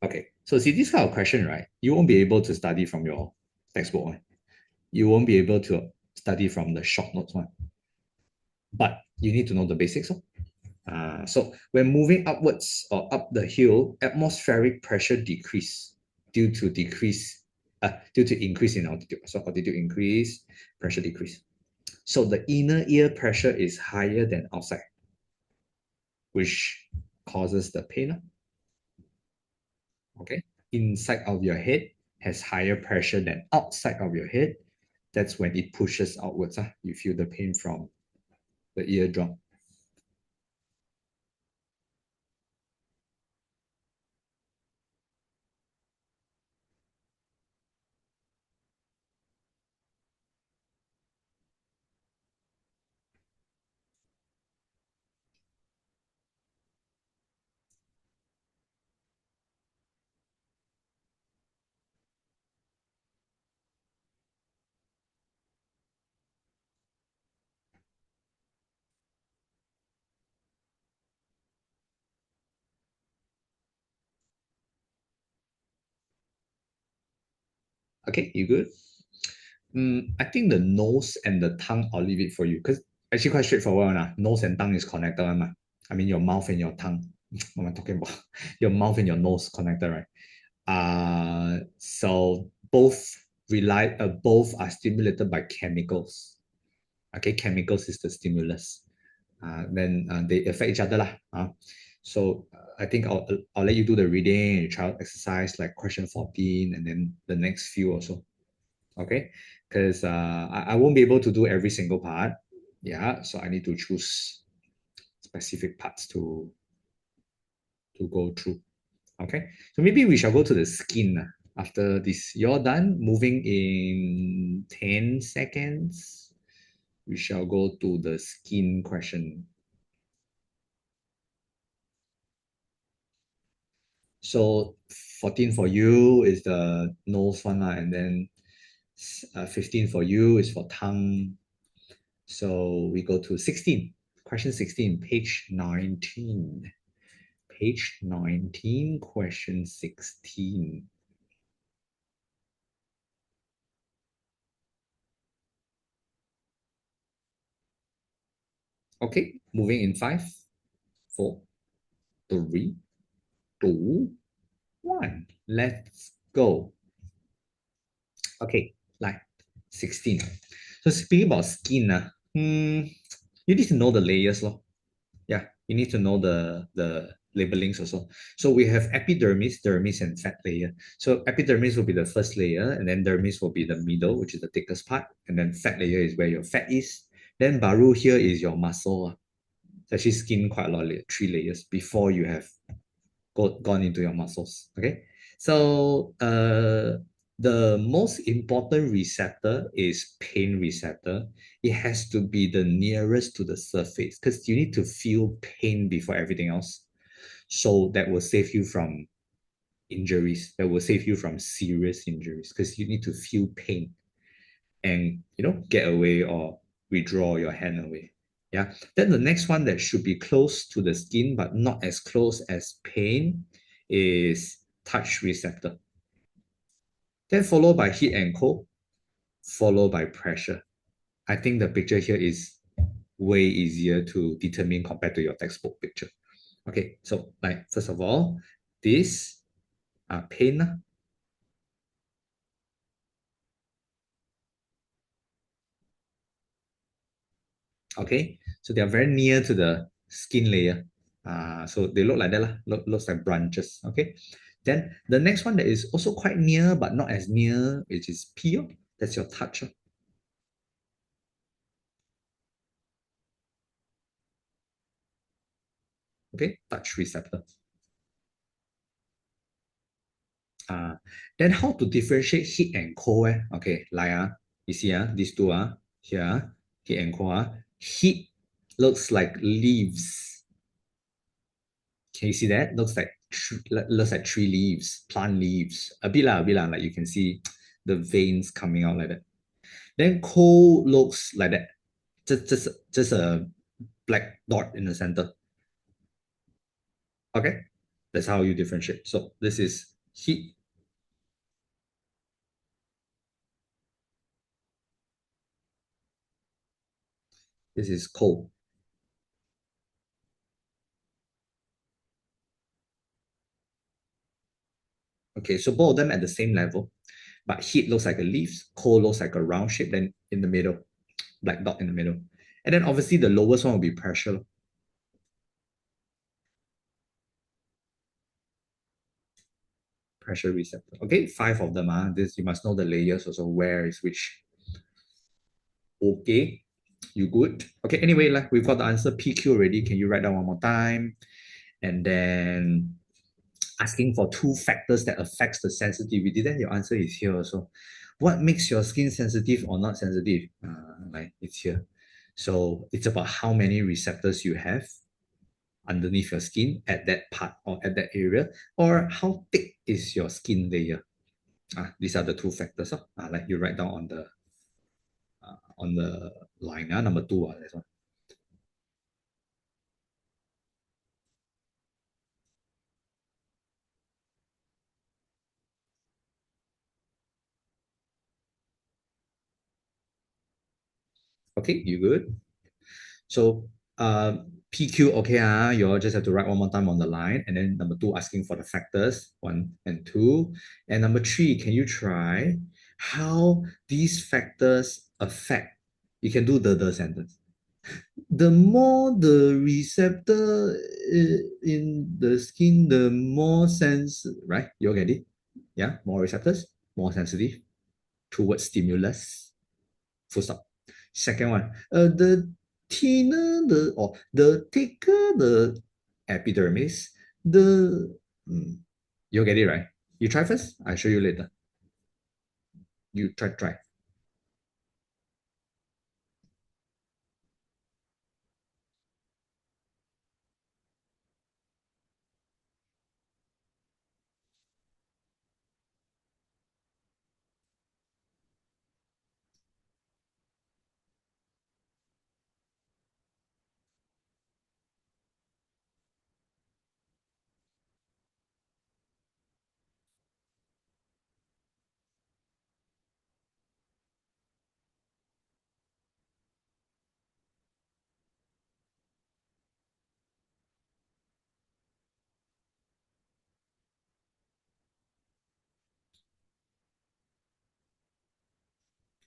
Okay. So see this kind of question, right? You won't be able to study from your textbook one. You won't be able to study from the short notes one. But you need to know the basics. So when moving upwards or up the hill, atmospheric pressure decrease due to increase in altitude. So altitude increase, pressure decrease. So the inner ear pressure is higher than outside, which causes the pain. Okay. Inside of your head has higher pressure than outside of your head. That's when it pushes outwards. You feel the pain from the eardrum. Okay, you good? I think the nose and the tongue, I'll leave it for you because actually quite straightforward. Nose and tongue is connected. I mean, your mouth and your tongue. What am I talking about? Your mouth and your nose connected, right? So both are stimulated by chemicals. Okay, chemicals is the stimulus. Then they affect each other lah. So I think I'll let you do the reading and child exercise like question 14 and then the next few also. Okay, because I won't be able to do every single part. Yeah, so I need to choose specific parts to go through. Okay, so maybe we shall go to the skin after this. You're done. Moving in 10 seconds. We shall go to the skin question. So 14 for you is the nose one, and then 15 for you is for tongue. So we go to 16. Question 16, page 19. Page 19, question 16. Okay, moving in 5, 4, 3, 2, 1. Let's go. Okay, like 16. So speaking about skin, you need to know the layers. Yeah, you need to know the labelings also. So we have epidermis, dermis, and fat layer. So epidermis will be the first layer, and then dermis will be the middle, which is the thickest part, and then fat layer is where your fat is. Then baru here is your muscle. It's actually skin quite a lot, 3 layers before you have gone into your muscles. Okay, so the most important receptor is pain receptor. It has to be the nearest to the surface because you need to feel pain before everything else. So that will save you from injuries. That will save you from serious injuries because you need to feel pain and get away or withdraw your hand away. Yeah. Then the next one that should be close to the skin but not as close as pain is touch receptor. Then followed by heat and cold, followed by pressure. I think the picture here is way easier to determine compared to your textbook picture. Okay, so like first of all, this pain. Okay, so they are very near to the skin layer. So they look like that, looks like branches. Okay, then the next one that is also quite near but not as near, which is peel. That's your touch. Okay, touch receptor. Uh, then how to differentiate heat and cold? Okay, like you see these two here, heat and cold. Heat looks like leaves. Can you see that? Looks like tree leaves, plant leaves. A bit lah. Like you can see the veins coming out like that. Then coal looks like that. Just a black dot in the center. Okay, that's how you differentiate. So this is heat. This is cold. Okay, so both of them at the same level, but heat looks like a leaf, cold looks like a round shape. Then in the middle, black dot in the middle, and then obviously the lowest one will be pressure. Pressure receptor. Okay, 5 of them. This you must know the layers also. Where is which? Okay, you good? Okay. Anyway, like we've got the answer PQ already. Can you write down one more time? And then asking for 2 factors that affects the sensitivity. Then your answer is here also. What makes your skin sensitive or not sensitive? Like it's here. So it's about how many receptors you have underneath your skin at that part or at that area, or how thick is your skin layer. These are the 2 factors. Like you write down on the line. Number 2. That's one. Okay, you good? So PQ, okay, you all just have to write one more time on the line. And then number two, asking for the factors, one and two. And number three, can you try how these factors affect? You can do the sentence. The more the receptor in the skin, the more sense, right? You get it? Yeah, more receptors, more sensitive towards stimulus. Full stop. Second one, the thinner the or the thicker the epidermis, the you get it right. You try first. I show you later. You try.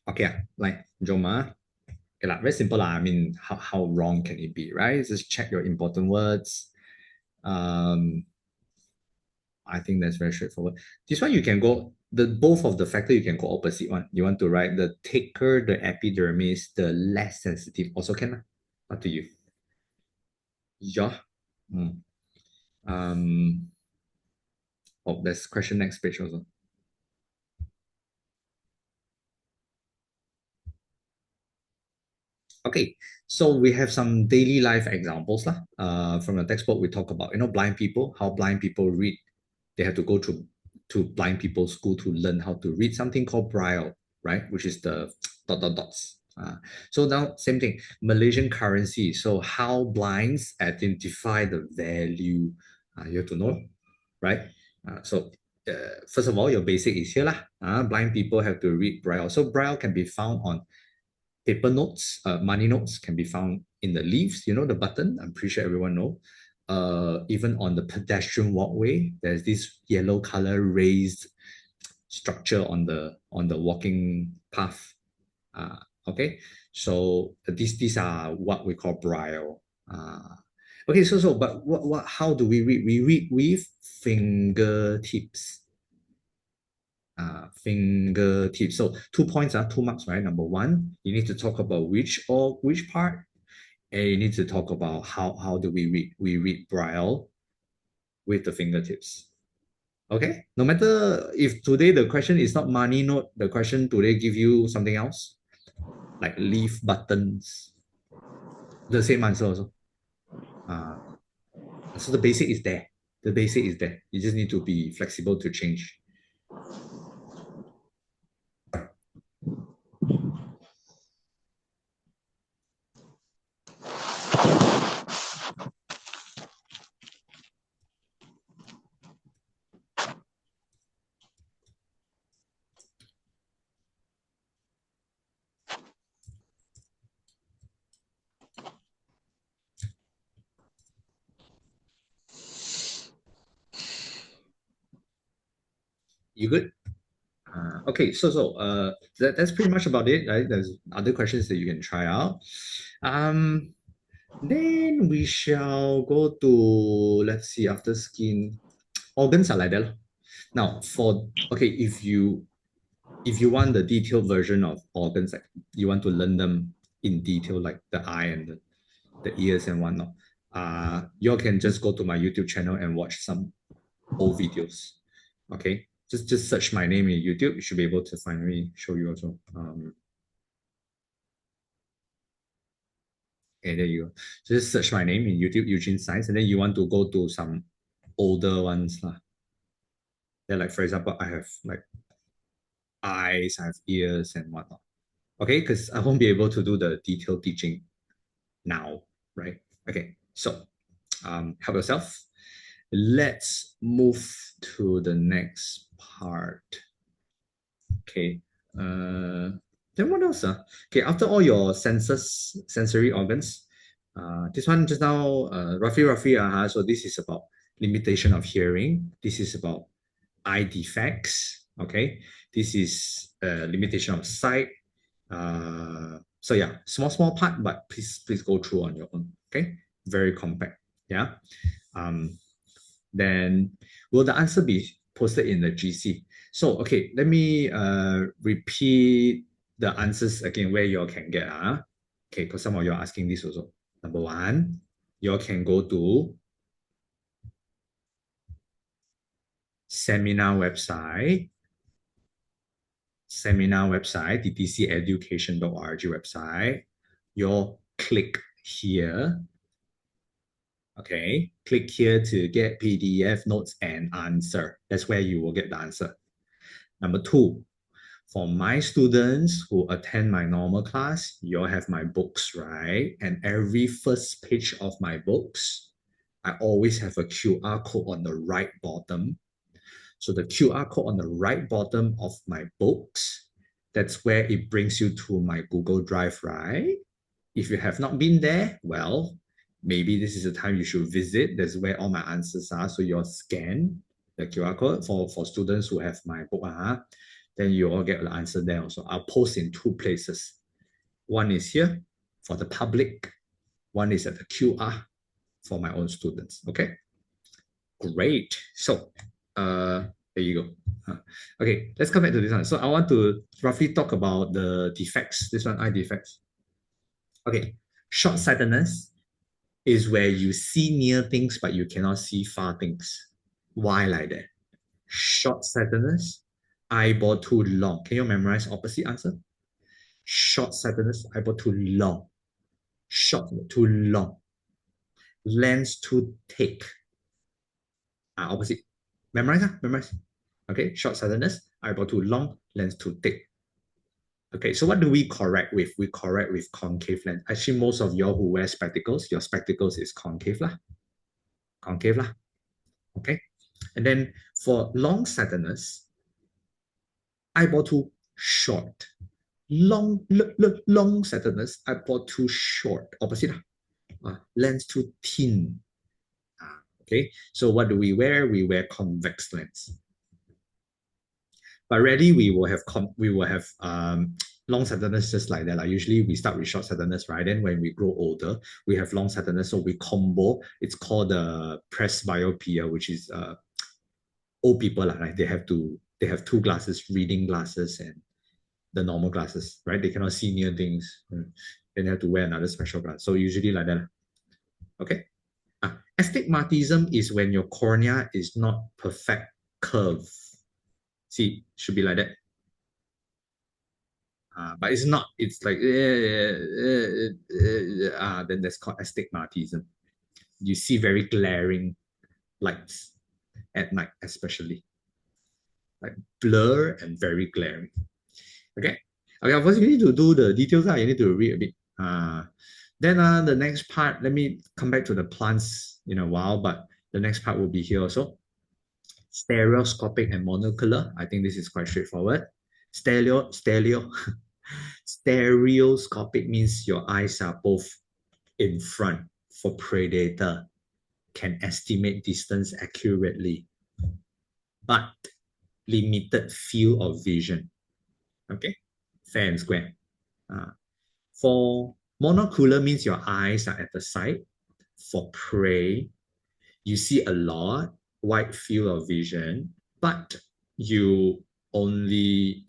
Okay, like Joma. Okay, very simple. I mean, how wrong can it be, right? Just check your important words. Um, I think that's very straightforward. This one you can go the both of the factor you can go opposite one. You want to write the thicker the epidermis, the less sensitive. Also can lah. Up to you. Yeah. Mm. Um. Oh, there's question next page also. Okay, so we have some daily life examples lah. From the textbook we talk about blind people, how blind people read. They have to go to blind people school to learn how to read something called braille, right? Which is the dots. So now same thing, Malaysian currency. So how blinds identify the value, you have to know, right? First of all, your basic is here lah. Blind people have to read braille. So braille can be found on paper notes, money notes can be found in the leaves, the button. I'm pretty sure everyone know. Even on the pedestrian walkway, there's this yellow color raised structure on the walking path. Uh, okay, so these are what we call braille. Okay, but what how do we read? We read with fingertips. Fingertips. So 2 points, 2 marks, right? Number one, you need to talk about which part, and you need to talk about how do we read. We read braille with the fingertips. Okay. No matter if today the question is not money note, the question today give you something else like leaf buttons. The same answer also. Uh, so the basic is there. The basic is there. You just need to be flexible to change. You good? Okay, that's pretty much about it, right? There's other questions that you can try out. Then we shall go to, let's see, after skin, organs are like that. Now, if you want the detailed version of organs, like you want to learn them in detail, like the eye and the ears and whatnot, you can just go to my YouTube channel and watch some old videos. Okay, just search my name in YouTube. You should be able to find me. Show you also. Okay, there you go. So just search my name in YouTube, Eugene Science, and then you want to go to some older ones lah. Yeah, like for example, I have like eyes, I have ears and whatnot. Okay, because I won't be able to do the detailed teaching now, right? Okay, so help yourself. Let's move to the next part. Okay. Then what else? Okay, after all your sensory organs, this one just now, roughly, so this is about limitation of hearing. This is about eye defects. Okay, this is limitation of sight. So yeah, small part, but please go through on your own. Okay, very compact. Yeah. Then will the answer be posted in the GC? So okay, let me repeat the answers again where you all can get. Okay, because some of you are asking this also. Number one, you all can go to seminar website, ttceducation.org website. You click here. Okay, click here to get PDF notes and answer. That's where you will get the answer. Number two, for my students who attend my normal class, you all have my books, right? And every first page of my books, I always have a QR code on the right bottom. So the QR code on the right bottom of my books, that's where it brings you to my Google Drive, right? If you have not been there, well, maybe this is the time you should visit. That's where all my answers are. So you'll scan the QR code for students who have my book. Then you all get the answer there also. I'll post in two places. One is here for the public. One is at the QR for my own students. Okay, great. So there you go. Okay, let's come back to this one. So I want to roughly talk about the defects. This one, eye defects. Okay, short-sightedness is where you see near things but you cannot see far things. Why like that? Short-sightedness, eyeball too long. Can you memorize opposite answer? Short-sightedness, eyeball too long. Short, too long. Lens too thick. Opposite. Memorize. Okay, short-sightedness, eyeball too long, lens too thick. Okay, so what do we correct with? We correct with concave lens. Actually, most of y'all who wear spectacles, your spectacles is concave lah. Concave lah. Okay, and then for long-sightedness, eyeball too short. Long-sightedness, eyeball too short. Opposite lah. Lens too thin. Okay, so what do we wear? We wear convex lens. But rarely we will have long-sightedness just like that. Like usually we start with short-sightedness, right? Then when we grow older, we have long-sightedness. So we combo. It's called the presbyopia, which is old people, right? They have two glasses, reading glasses and the normal glasses, right? They cannot see near things. Then they have to wear another special glass. So usually like that. Okay. Astigmatism is when your cornea is not perfect curve. See, should be like that. But it's not. It's like then that's called astigmatism. You see very glaring lights at night, especially like blur and very glaring. Okay. First you need to do the details. You need to read a bit. Then the next part. Let me come back to the plants in a while, but the next part will be here also. Stereoscopic and monocular. I think this is quite straightforward. Stereoscopic means your eyes are both in front for predator, can estimate distance accurately, but limited field of vision. Okay, fair and square. For monocular means your eyes are at the side. For prey, you see a lot, wide field of vision, but you only,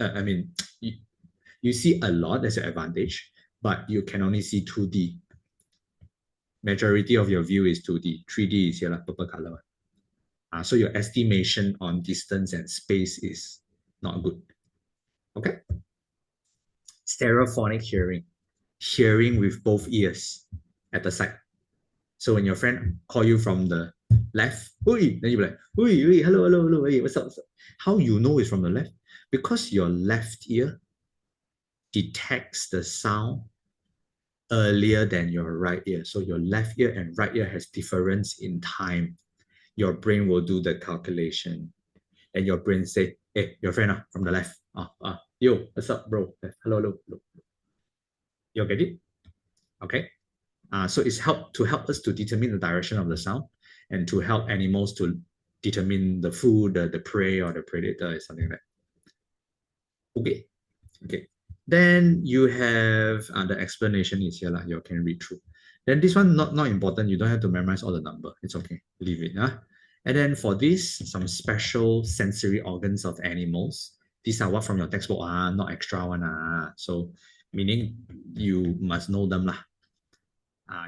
you see a lot, that's your advantage, but you can only see 2D. Majority of your view is 2D. 3D is here, like purple color. So your estimation on distance and space is not good. Okay? Stereophonic hearing. Hearing with both ears at the side. So when your friend call you from the left, then you be like, hello, hey, what's up? How you know it's from the left? Because your left ear detects the sound earlier than your right ear. So your left ear and right ear has difference in time. Your brain will do the calculation. And your brain say, hey, your friend from the left. Yo, what's up, bro? Hello, hello, hello. You get it? Okay. So it's help us to determine the direction of the sound and to help animals to determine the food, the prey or the predator, something like that. Okay. Okay. Then you have the explanation is here, you can read through. Then this one not important. You don't have to memorize all the number. It's okay. Leave it. Huh? And then for this, some special sensory organs of animals. These are what from your textbook, not extra one. So meaning you must know them. Lah.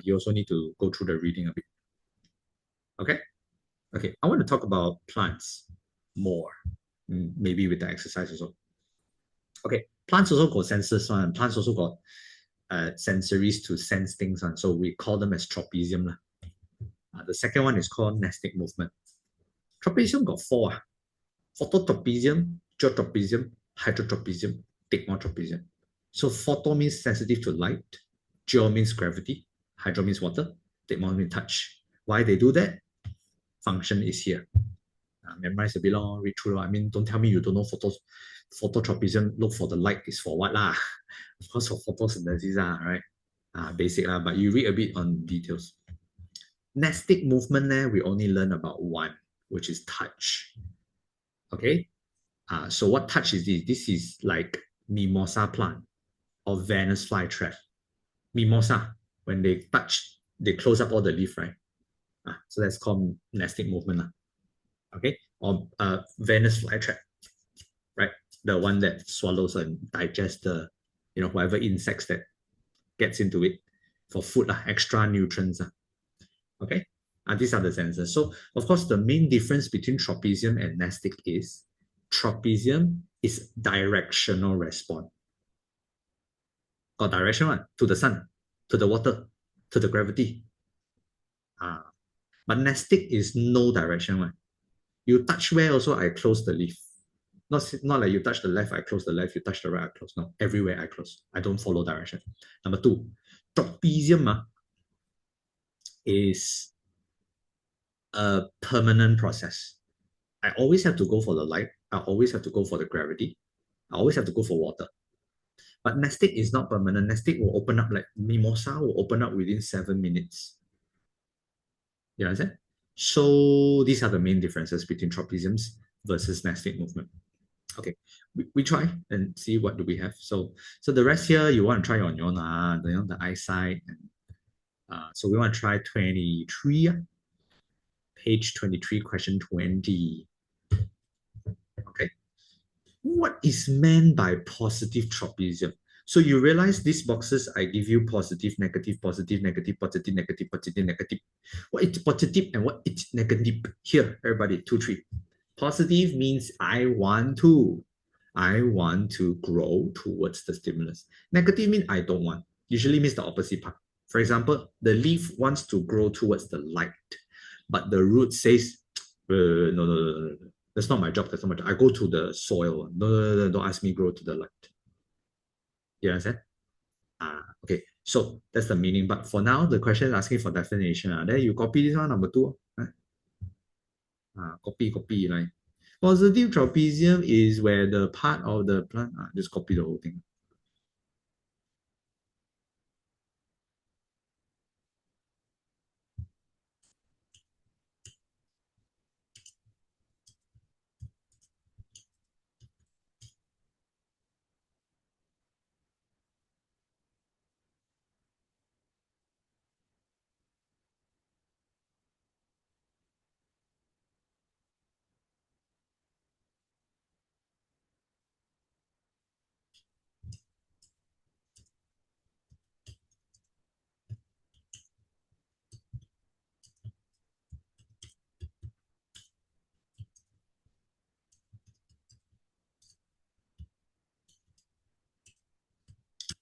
You also need to go through the reading a bit. Okay? Okay. I want to talk about plants more. Maybe with the exercise also. Okay. Plants also got senses one. Plants also got sensories to sense things on. So we call them as tropism. The second one is called nastic movement. Tropism got four. Phototropism, geotropism, hydrotropism, thigmotropism. So photo means sensitive to light, geo means gravity, hydro means water, thigmo means touch. Why they do that? Function is here. Memorize a bit long, read through. I mean, don't tell me you don't know phototropism. Look for the light is for what lah? Of course, for photosynthesis, right? Basic lah, but you read a bit on details. Nastic movement there, we only learn about one, which is touch. Okay, so what touch is this? This is like mimosa plant or Venus flytrap. Mimosa, when they touch, they close up all the leaf, right? So that's called nastic movement. Okay, or Venus flytrap, right? The one that swallows and digests the, whatever insects that gets into it for food, extra nutrients. Okay, these are the senses. So, of course, the main difference between tropism and nastic is tropism is directional response. Got direction one to the sun, to the water, to the gravity. But nastic is no direction one. You touch where also, I close the leaf. Not like you touch the left, I close the left, you touch the right, I close. No, everywhere I close. I don't follow direction. Number two, tropism is a permanent process. I always have to go for the light. I always have to go for the gravity. I always have to go for water. But nastic is not permanent. Nastic will open up like mimosa will open up within 7 minutes. You understand? So these are the main differences between tropisms versus nastic movement. Okay, we try and see what do we have. So the rest here you want to try on your own, the eyesight. So we want to try 23, page 23, question 20. Okay, what is meant by positive tropism? So you realize these boxes, I give you positive, negative, positive, negative, positive, negative, positive, negative. What is positive and what is negative? Here, everybody, 2, 3. Positive means I want to grow towards the stimulus. Negative means I don't want. Usually means the opposite part. For example, the leaf wants to grow towards the light, but the root says, no. That's not my job. That's not my job. I go to the soil. No, don't ask me grow to the light. You understand? Okay. So that's the meaning. But for now, the question is asking for definition. Then you copy this one, number 2. Copy. Like positive tropism is where the part of the plant. Just copy the whole thing.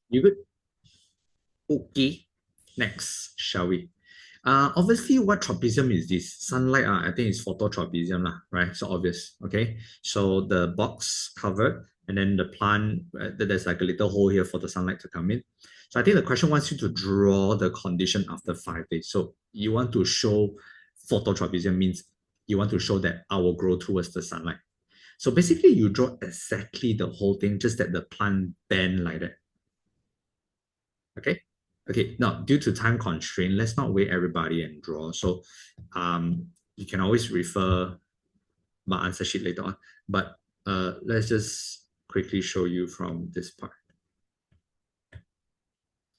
You good? Okay. Next, shall we? Obviously, what tropism is this? Sunlight, I think it's phototropism, right? So obvious, okay? So the box covered, and then the plant, there's like a little hole here for the sunlight to come in. So I think the question wants you to draw the condition after 5 days. So you want to show phototropism means you want to show that I will grow towards the sunlight. So basically, you draw exactly the whole thing, just that the plant bend like that. Okay. Okay. Now, due to time constraint, let's not wait everybody and draw. So, you can always refer my answer sheet later on. But let's just quickly show you from this part.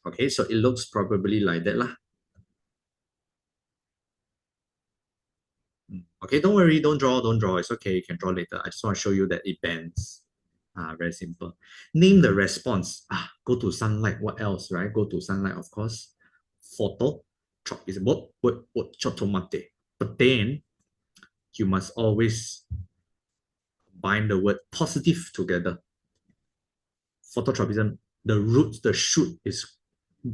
Okay, so it looks probably like that lah. Okay, don't worry, don't draw. It's okay, you can draw later. I just want to show you that it bends. Very simple. Name the response. Go to sunlight. What else, right? Go to sunlight, of course. Photo. Chop is what chotomate. But then you must always bind the word positive together. Phototropism, the roots, the shoot is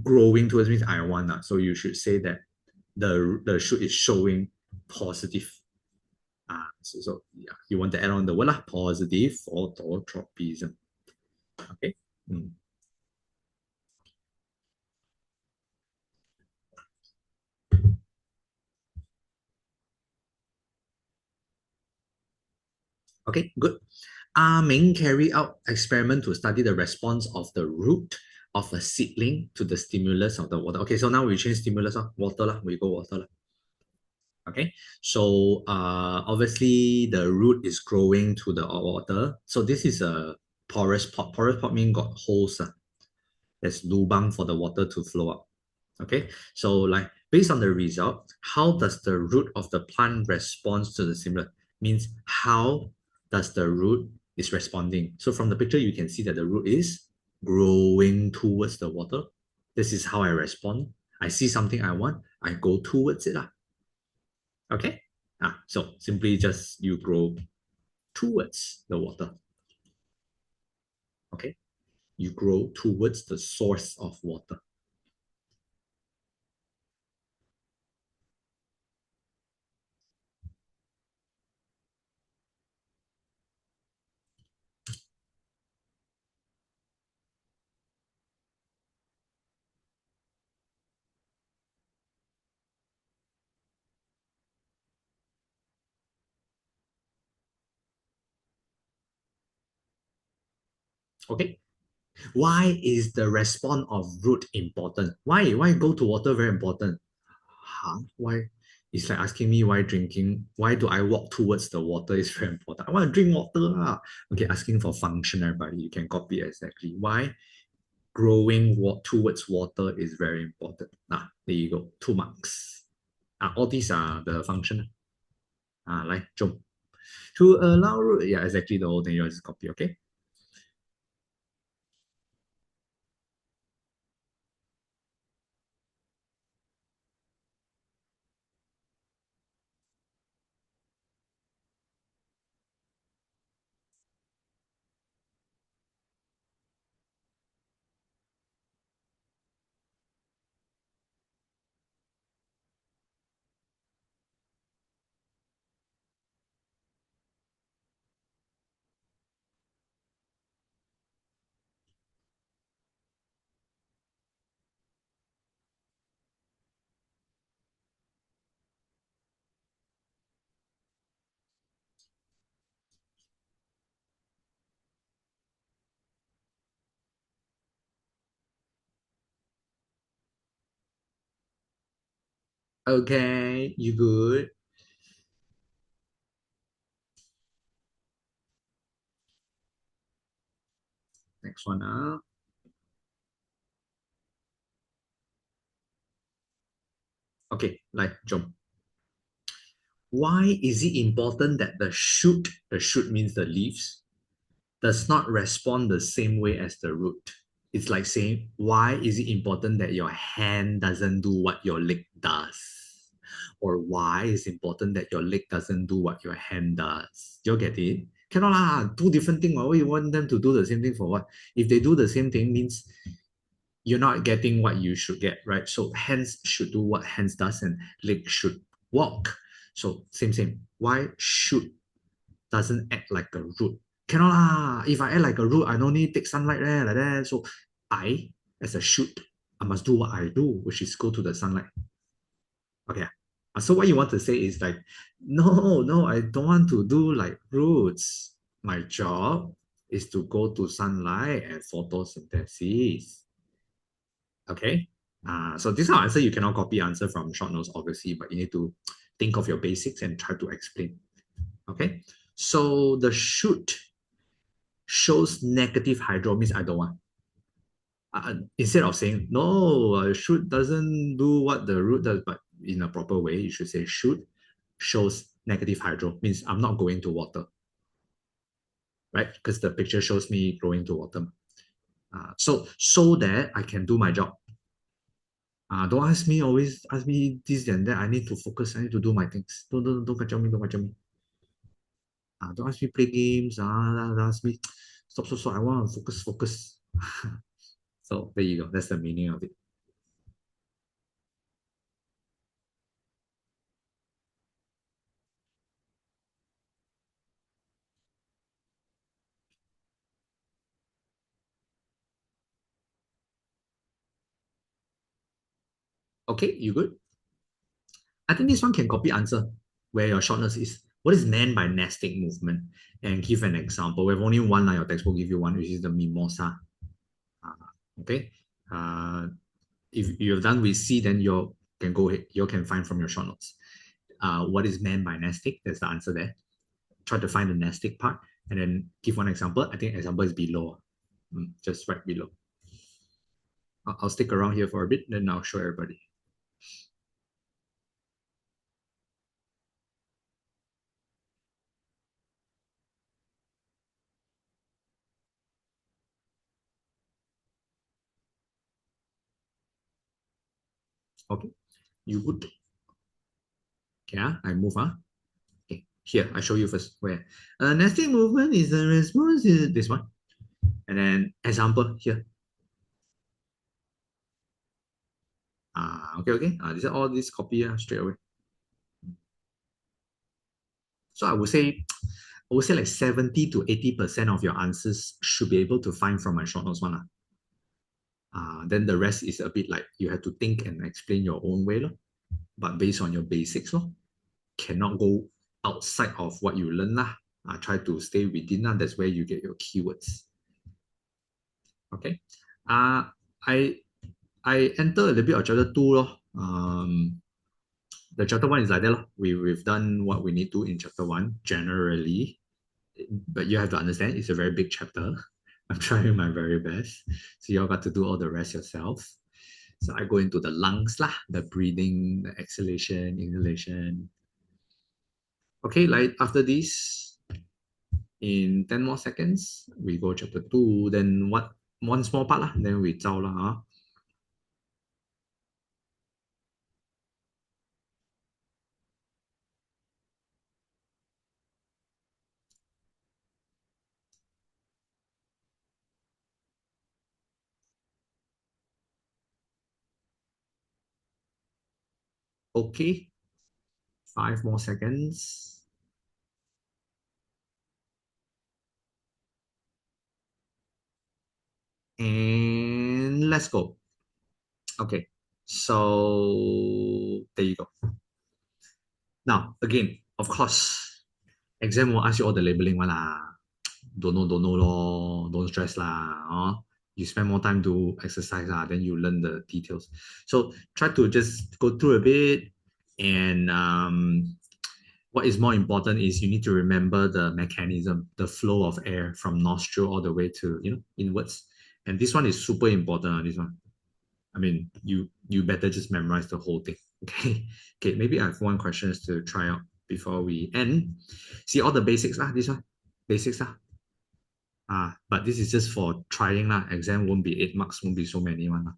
growing towards means I want. So you should say that the shoot is showing positive. So yeah, you want to add on the word positive phototropism. Okay. Mm. Okay, good. Ming carry out experiment to study the response of the root of a seedling to the stimulus of the water. Okay, so now we change stimulus of water lah. We go water lah. Okay, so obviously the root is growing to the water. So this is a porous pot. Porous pot means got holes. There's lubang for the water to flow up. Okay, so like based on the result, how does the root of the plant respond to the stimulus? Means how does the root is responding? So from the picture, you can see that the root is growing towards the water. This is how I respond. I see something I want, I go towards it. Okay. So simply just you grow towards the water. Okay. You grow towards the source of water. Okay. Why is the response of root important? Why go to water very important? Why? It's like asking me why drinking, why do I walk towards the water is very important. I want to drink water. Okay, asking for function, everybody. You can copy exactly. Why growing towards water is very important. There you go. 2 marks. All these are the function. Like jump. To allow root, yeah, exactly the whole thing. You just copy, okay? Okay, you good? Next one. Okay, like jump. Why is it important that the shoot means the leaves, does not respond the same way as the root? It's like saying, why is it important that your hand doesn't do what your leg does? Or why is it important that your leg doesn't do what your hand does? You get it? Cannot lah, two different things. Why you want them to do the same thing for what? If they do the same thing, means you're not getting what you should get, right? So hands should do what hands does and leg should walk. So same. Why should doesn't act like a root? Cannot lah. If I act like a root, I don't need take sunlight there like that. So I, as a shoot, I must do what I do, which is go to the sunlight. Okay. So what you want to say is like, no, I don't want to do like roots. My job is to go to sunlight and photosynthesis. Okay. So this kind of answer you cannot copy answer from short notes, obviously, but you need to think of your basics and try to explain. Okay. So the shoot shows negative hydro means I don't want. Instead of saying no, shoot doesn't do what the root does, but in a proper way, you should say shoot shows negative hydro means I'm not going to water, right? Because the picture shows me going to water. So that I can do my job. Don't ask me always ask me this and that. I need to focus. I need to do my things. Don't kacau me. Don't kacau me. Don't ask me play games. Don't ask me stop. I want to focus. So there you go. That's the meaning of it. Okay, you good? I think this one can copy answer where your shortness is. What is meant by nastic movement? And give an example. We have only one line. Your textbook give you one, which is the mimosa. Okay. Uh, if you have done with C, then you can go ahead. You can find from your short notes. What is meant by nastic? That's the answer there. Try to find the nastic part and then give one example. I think example is below, just right below. I'll stick around here for a bit, then I'll show everybody. Okay, you good? Okay, I move. Okay, here, I show you first where. Nastic movement is a response to this one. And then example here. Okay. These are all this copy straight away. So I would say like 70 to 80% of your answers should be able to find from my short notes one. Then the rest is a bit like you have to think and explain your own way, but based on your basics. Cannot go outside of what you learn. Try to stay within. That's where you get your keywords. Okay. Uh, I I enter a little bit of chapter 2. The chapter 1 is like that. We've done what we need to in chapter 1 generally, but you have to understand it's a very big chapter. I'm trying my very best. So you all got to do all the rest yourself. So I go into the lungs, the breathing, the exhalation, inhalation. Okay, like after this, in 10 more seconds, we go chapter 2. Then what? One small part, then we zao lah. Okay, 5 more seconds. And let's go. Okay, so there you go. Now, again, of course, exam will ask you all the labeling one lah. Don't know lor. Don't stress lah. You spend more time to exercise then you learn the details. So try to just go through a bit. And what is more important is you need to remember the mechanism, the flow of air from nostril all the way to inwards. And this one is super important. This one, I mean, you better just memorize the whole thing. Okay. Maybe I have one question to try out before we end. See all the basics this one, basics but this is just for trying Exam won't be 8 marks, won't be so many one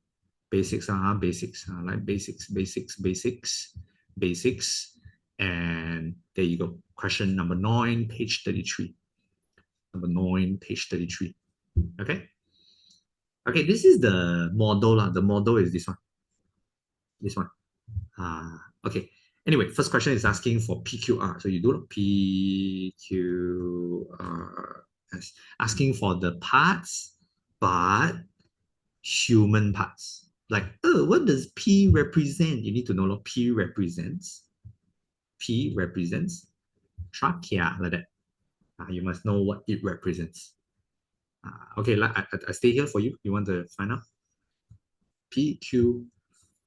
Basics basics like basics, and there you go. Question number 9, page 33. Number 9, page 33. Okay. Okay, this is the model. The model is this one. This one. Okay. Anyway, first question is asking for PQR. So you do PQR. Asking for the parts, but human parts. Like, what does P represent? You need to know P represents trachea, like that. You must know what it represents. Okay, I stay here for you. You want to find out? P, Q,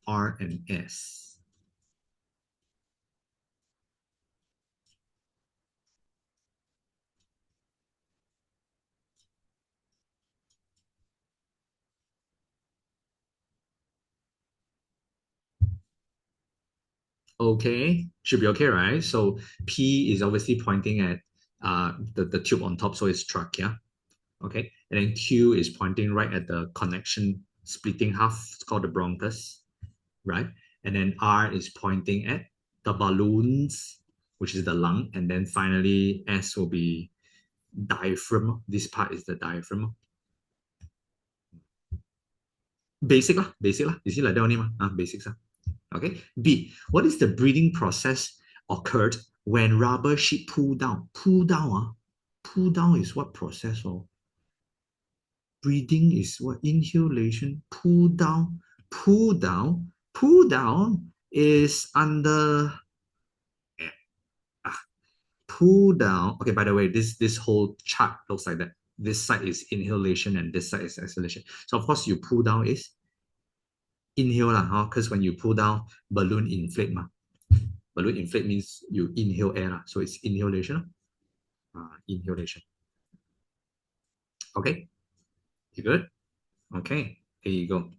R, and S. Okay, should be okay, right? So P is obviously pointing at the tube on top, so it's trachea. Okay, and then Q is pointing right at the connection splitting half, it's called the bronchus, right? And then R is pointing at the balloons, which is the lung, and then finally S will be diaphragm. This part is the diaphragm. Basic lah. You see like that only ma? Basics lah. Okay. B. What is the breathing process occurred when rubber sheet pull down? Pull down. Pull down is what process? Or breathing is what? Inhalation. Pull down. Pull down. Pull down is under. Pull down. Okay. By the way, this whole chart looks like that. This side is inhalation and this side is exhalation. So of course, you pull down is inhale lah, because when you pull down, balloon inflate ma. Balloon inflate means you inhale air lah. So it's inhalation. Inhalation. Okay, you good? Okay, here you go.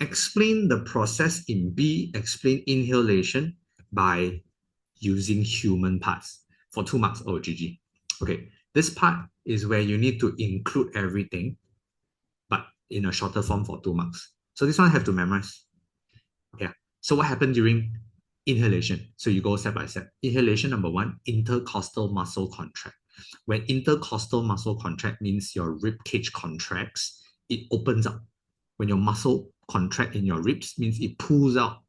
Explain the process in B. Explain inhalation by using human parts for 2 marks. Oh, GG. Okay, this part is where you need to include everything, but in a shorter form for 2 marks. So this one I have to memorize. Yeah. So what happened during inhalation? So you go step by step. Inhalation, number 1, intercostal muscle contract. When intercostal muscle contract means your rib cage contracts, it opens up. When your muscle contract in your ribs means it pulls out,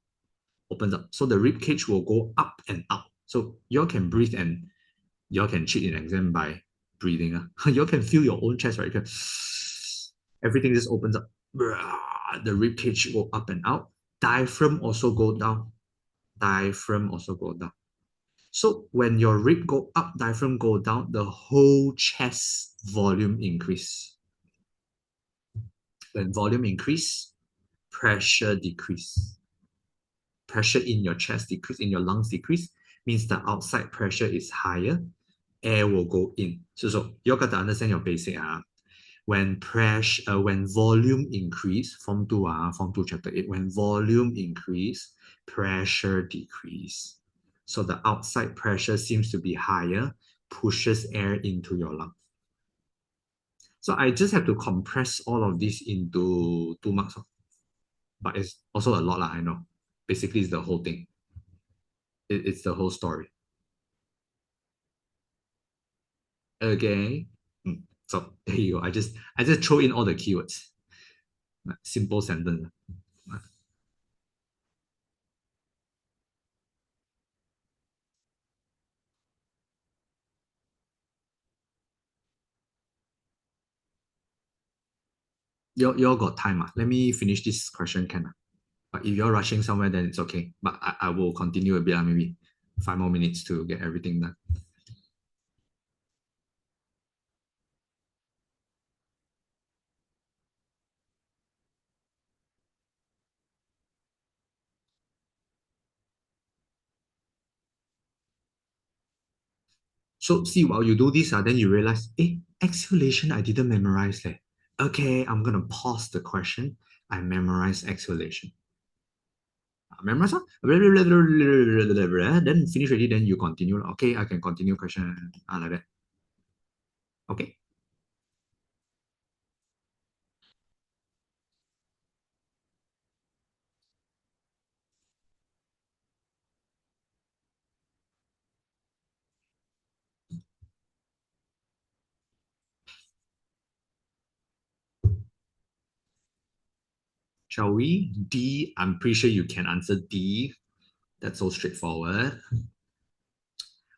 opens up. So the rib cage will go up and out. So you all can breathe and you all can cheat in exam by breathing. You all can feel your own chest, right? You can, everything just opens up. The rib cage go up and out. Diaphragm also go down. Diaphragm also go down. So when your rib go up, diaphragm go down, the whole chest volume increase. When volume increase, pressure decrease. Pressure in your chest decrease, in your lungs decrease, means the outside pressure is higher, air will go in. So you got to understand your basic. When pressure, when volume increase, Form 2 chapter 8, when volume increase, pressure decrease. So the outside pressure seems to be higher, pushes air into your lung. So I just have to compress all of this into 2 marks. But it's also a lot, I know. Basically, it's the whole thing. It's the whole story. Okay. So there you go. I just throw in all the keywords. Simple sentence. You all got time. Let me finish this question, can? But if you're rushing somewhere, then it's okay. But I will continue a bit, maybe 5 more minutes to get everything done. So see, while you do this, then you realize, exhalation, I didn't memorize that. Okay, I'm going to pause the question. I memorize exhalation. Memorize, then finish already, then you continue. Okay, I can continue question like that. Okay. Shall we? D, I'm pretty sure you can answer D. That's so straightforward.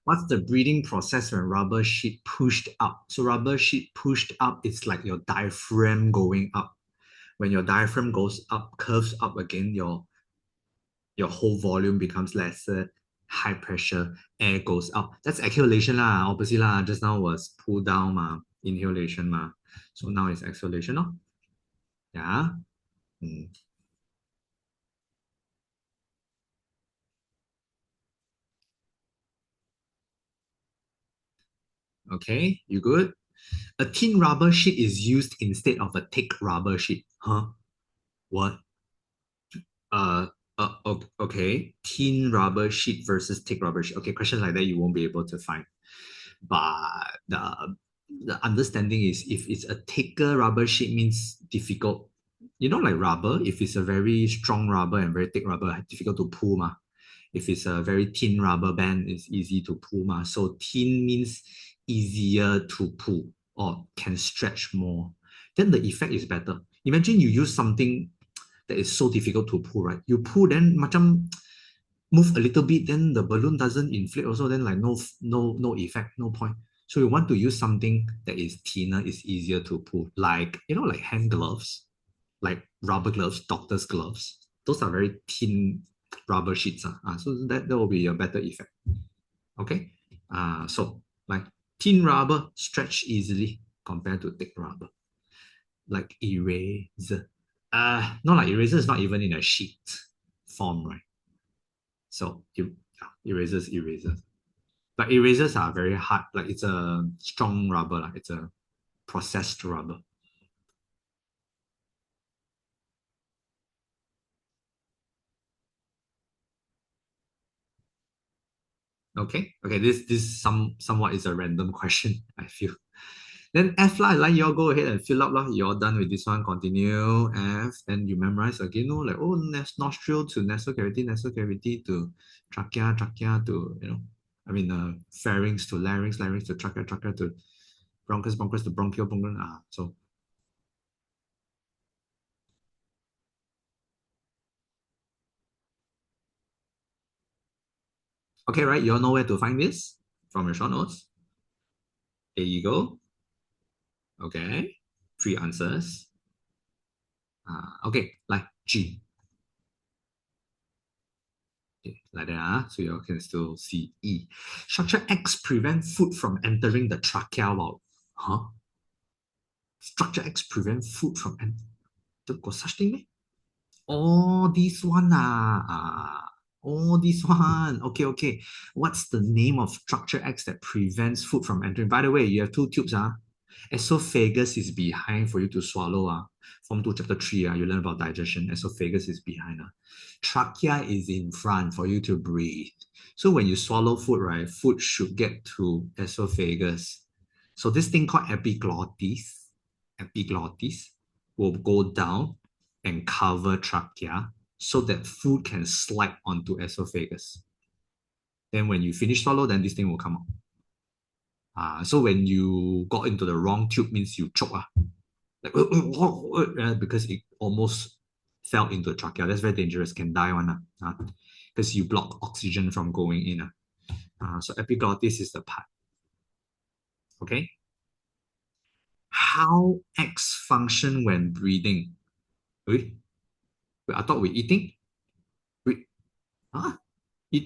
What's the breathing process when rubber sheet pushed up? So rubber sheet pushed up, it's like your diaphragm going up. When your diaphragm goes up, curves up again, your whole volume becomes lesser, high pressure, air goes out. That's exhalation lah, opposite lah. Just now was pull down ma, inhalation ma. So now it's exhalation, no? Yeah. Mm. Okay, you good? A thin rubber sheet is used instead of a thick rubber sheet. Huh? What? Uh, okay. Thin rubber sheet versus thick rubber sheet. Okay, questions like that you won't be able to find. But the understanding is if it's a thicker rubber sheet means difficult. You know, like rubber, if it's a very strong rubber and very thick rubber, difficult to pull ma. If it's a very thin rubber band, it's easy to pull ma. So thin means easier to pull or can stretch more. Then the effect is better. Imagine you use something that is so difficult to pull, right? You pull then macam move a little bit, then the balloon doesn't inflate also, then like no effect, no point. So you want to use something that is thinner, is easier to pull, like like hand gloves, like rubber gloves, doctor's gloves. Those are very thin rubber sheets. So that will be a better effect. Okay. So like thin rubber stretch easily compared to thick rubber. Like eraser. No, like eraser is not even in a sheet form, right? So erasers. But erasers are very hard. Like it's a strong rubber, like it's a processed rubber. Okay. Okay. This somewhat is a random question, I feel. Then F lah, like you all go ahead and fill up lah. You're done with this one. Continue F. Then you memorize again. Like nostril to nasal cavity to trachea to pharynx to larynx to trachea to bronchus to bronchial. So okay, right? You all know where to find this from your short notes. There you go. Okay, three answers. Okay, like G. Okay, like that, so you can still see E. Structure X prevent food from entering the trachea wall. Huh? Structure X prevent food from entering. Got such thing, eh? Oh, this one Oh, this one. Okay, okay. What's the name of structure X that prevents food from entering? By the way, you have two tubes. Esophagus is behind for you to swallow. Form 2, chapter 3, you learn about digestion. Esophagus is behind. Trachea is in front for you to breathe. So when you swallow food, right, food should get to esophagus. So this thing called epiglottis will go down and cover trachea so that food can slide onto esophagus. Then when you finish swallow, then this thing will come out. So when you got into the wrong tube means you choke. Like, because it almost fell into the trachea. That's very dangerous, can die one. Because you block oxygen from going in. So epiglottis is the part. Okay. How X function when breathing? Wait, I thought we're eating. Wait,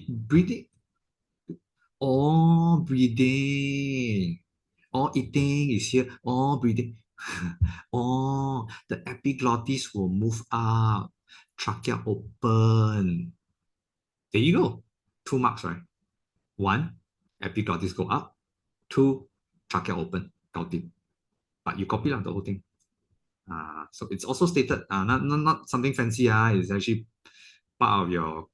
breathing. Oh, breathing. Oh, eating is here. Oh, breathing. Oh, the epiglottis will move up. Trachea open. There you go. 2 marks, right? One, epiglottis go up. Two, trachea open. Got it. But you copy the whole thing. So it's also stated, not something fancy. It's actually part of your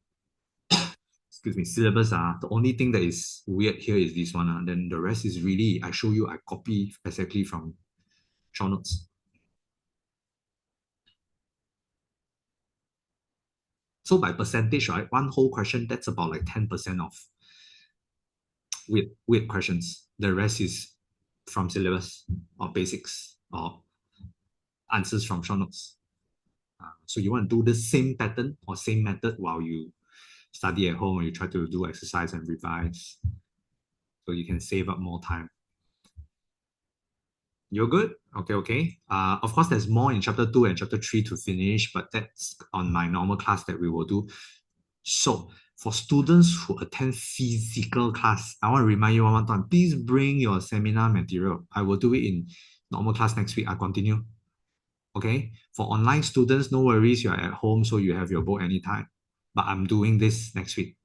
excuse me, syllabus. The only thing that is weird here is this one. Then the rest is really, I show you, I copy exactly from show notes. So by percentage, right, one whole question, that's about like 10% of weird questions. The rest is from syllabus or basics or answers from show notes. So you want to do the same pattern or same method while you study at home or you try to do exercise and revise so you can save up more time. You're good? Okay, okay. Of course, there's more in chapter 2 and chapter 3 to finish, but that's on my normal class that we will do. So For students who attend physical class, I want to remind you one more time, please bring your seminar material. I will do it in normal class next week. I continue. Okay. For online students, no worries. You're at home, so you have your book anytime. But I'm doing this next week.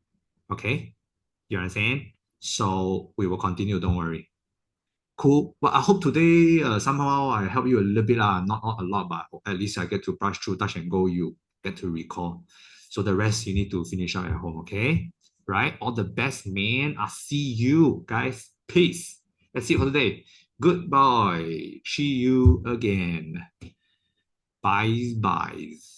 Okay. You understand? So we will continue. Don't worry. Cool. But I hope today somehow I help you a little bit. Not a lot, but at least I get to brush through touch and go. You get to recall. So the rest you need to finish up at home. Okay. Right. All the best, man. I'll see you guys. Peace. That's it for today. Goodbye. See you again. Bye bye.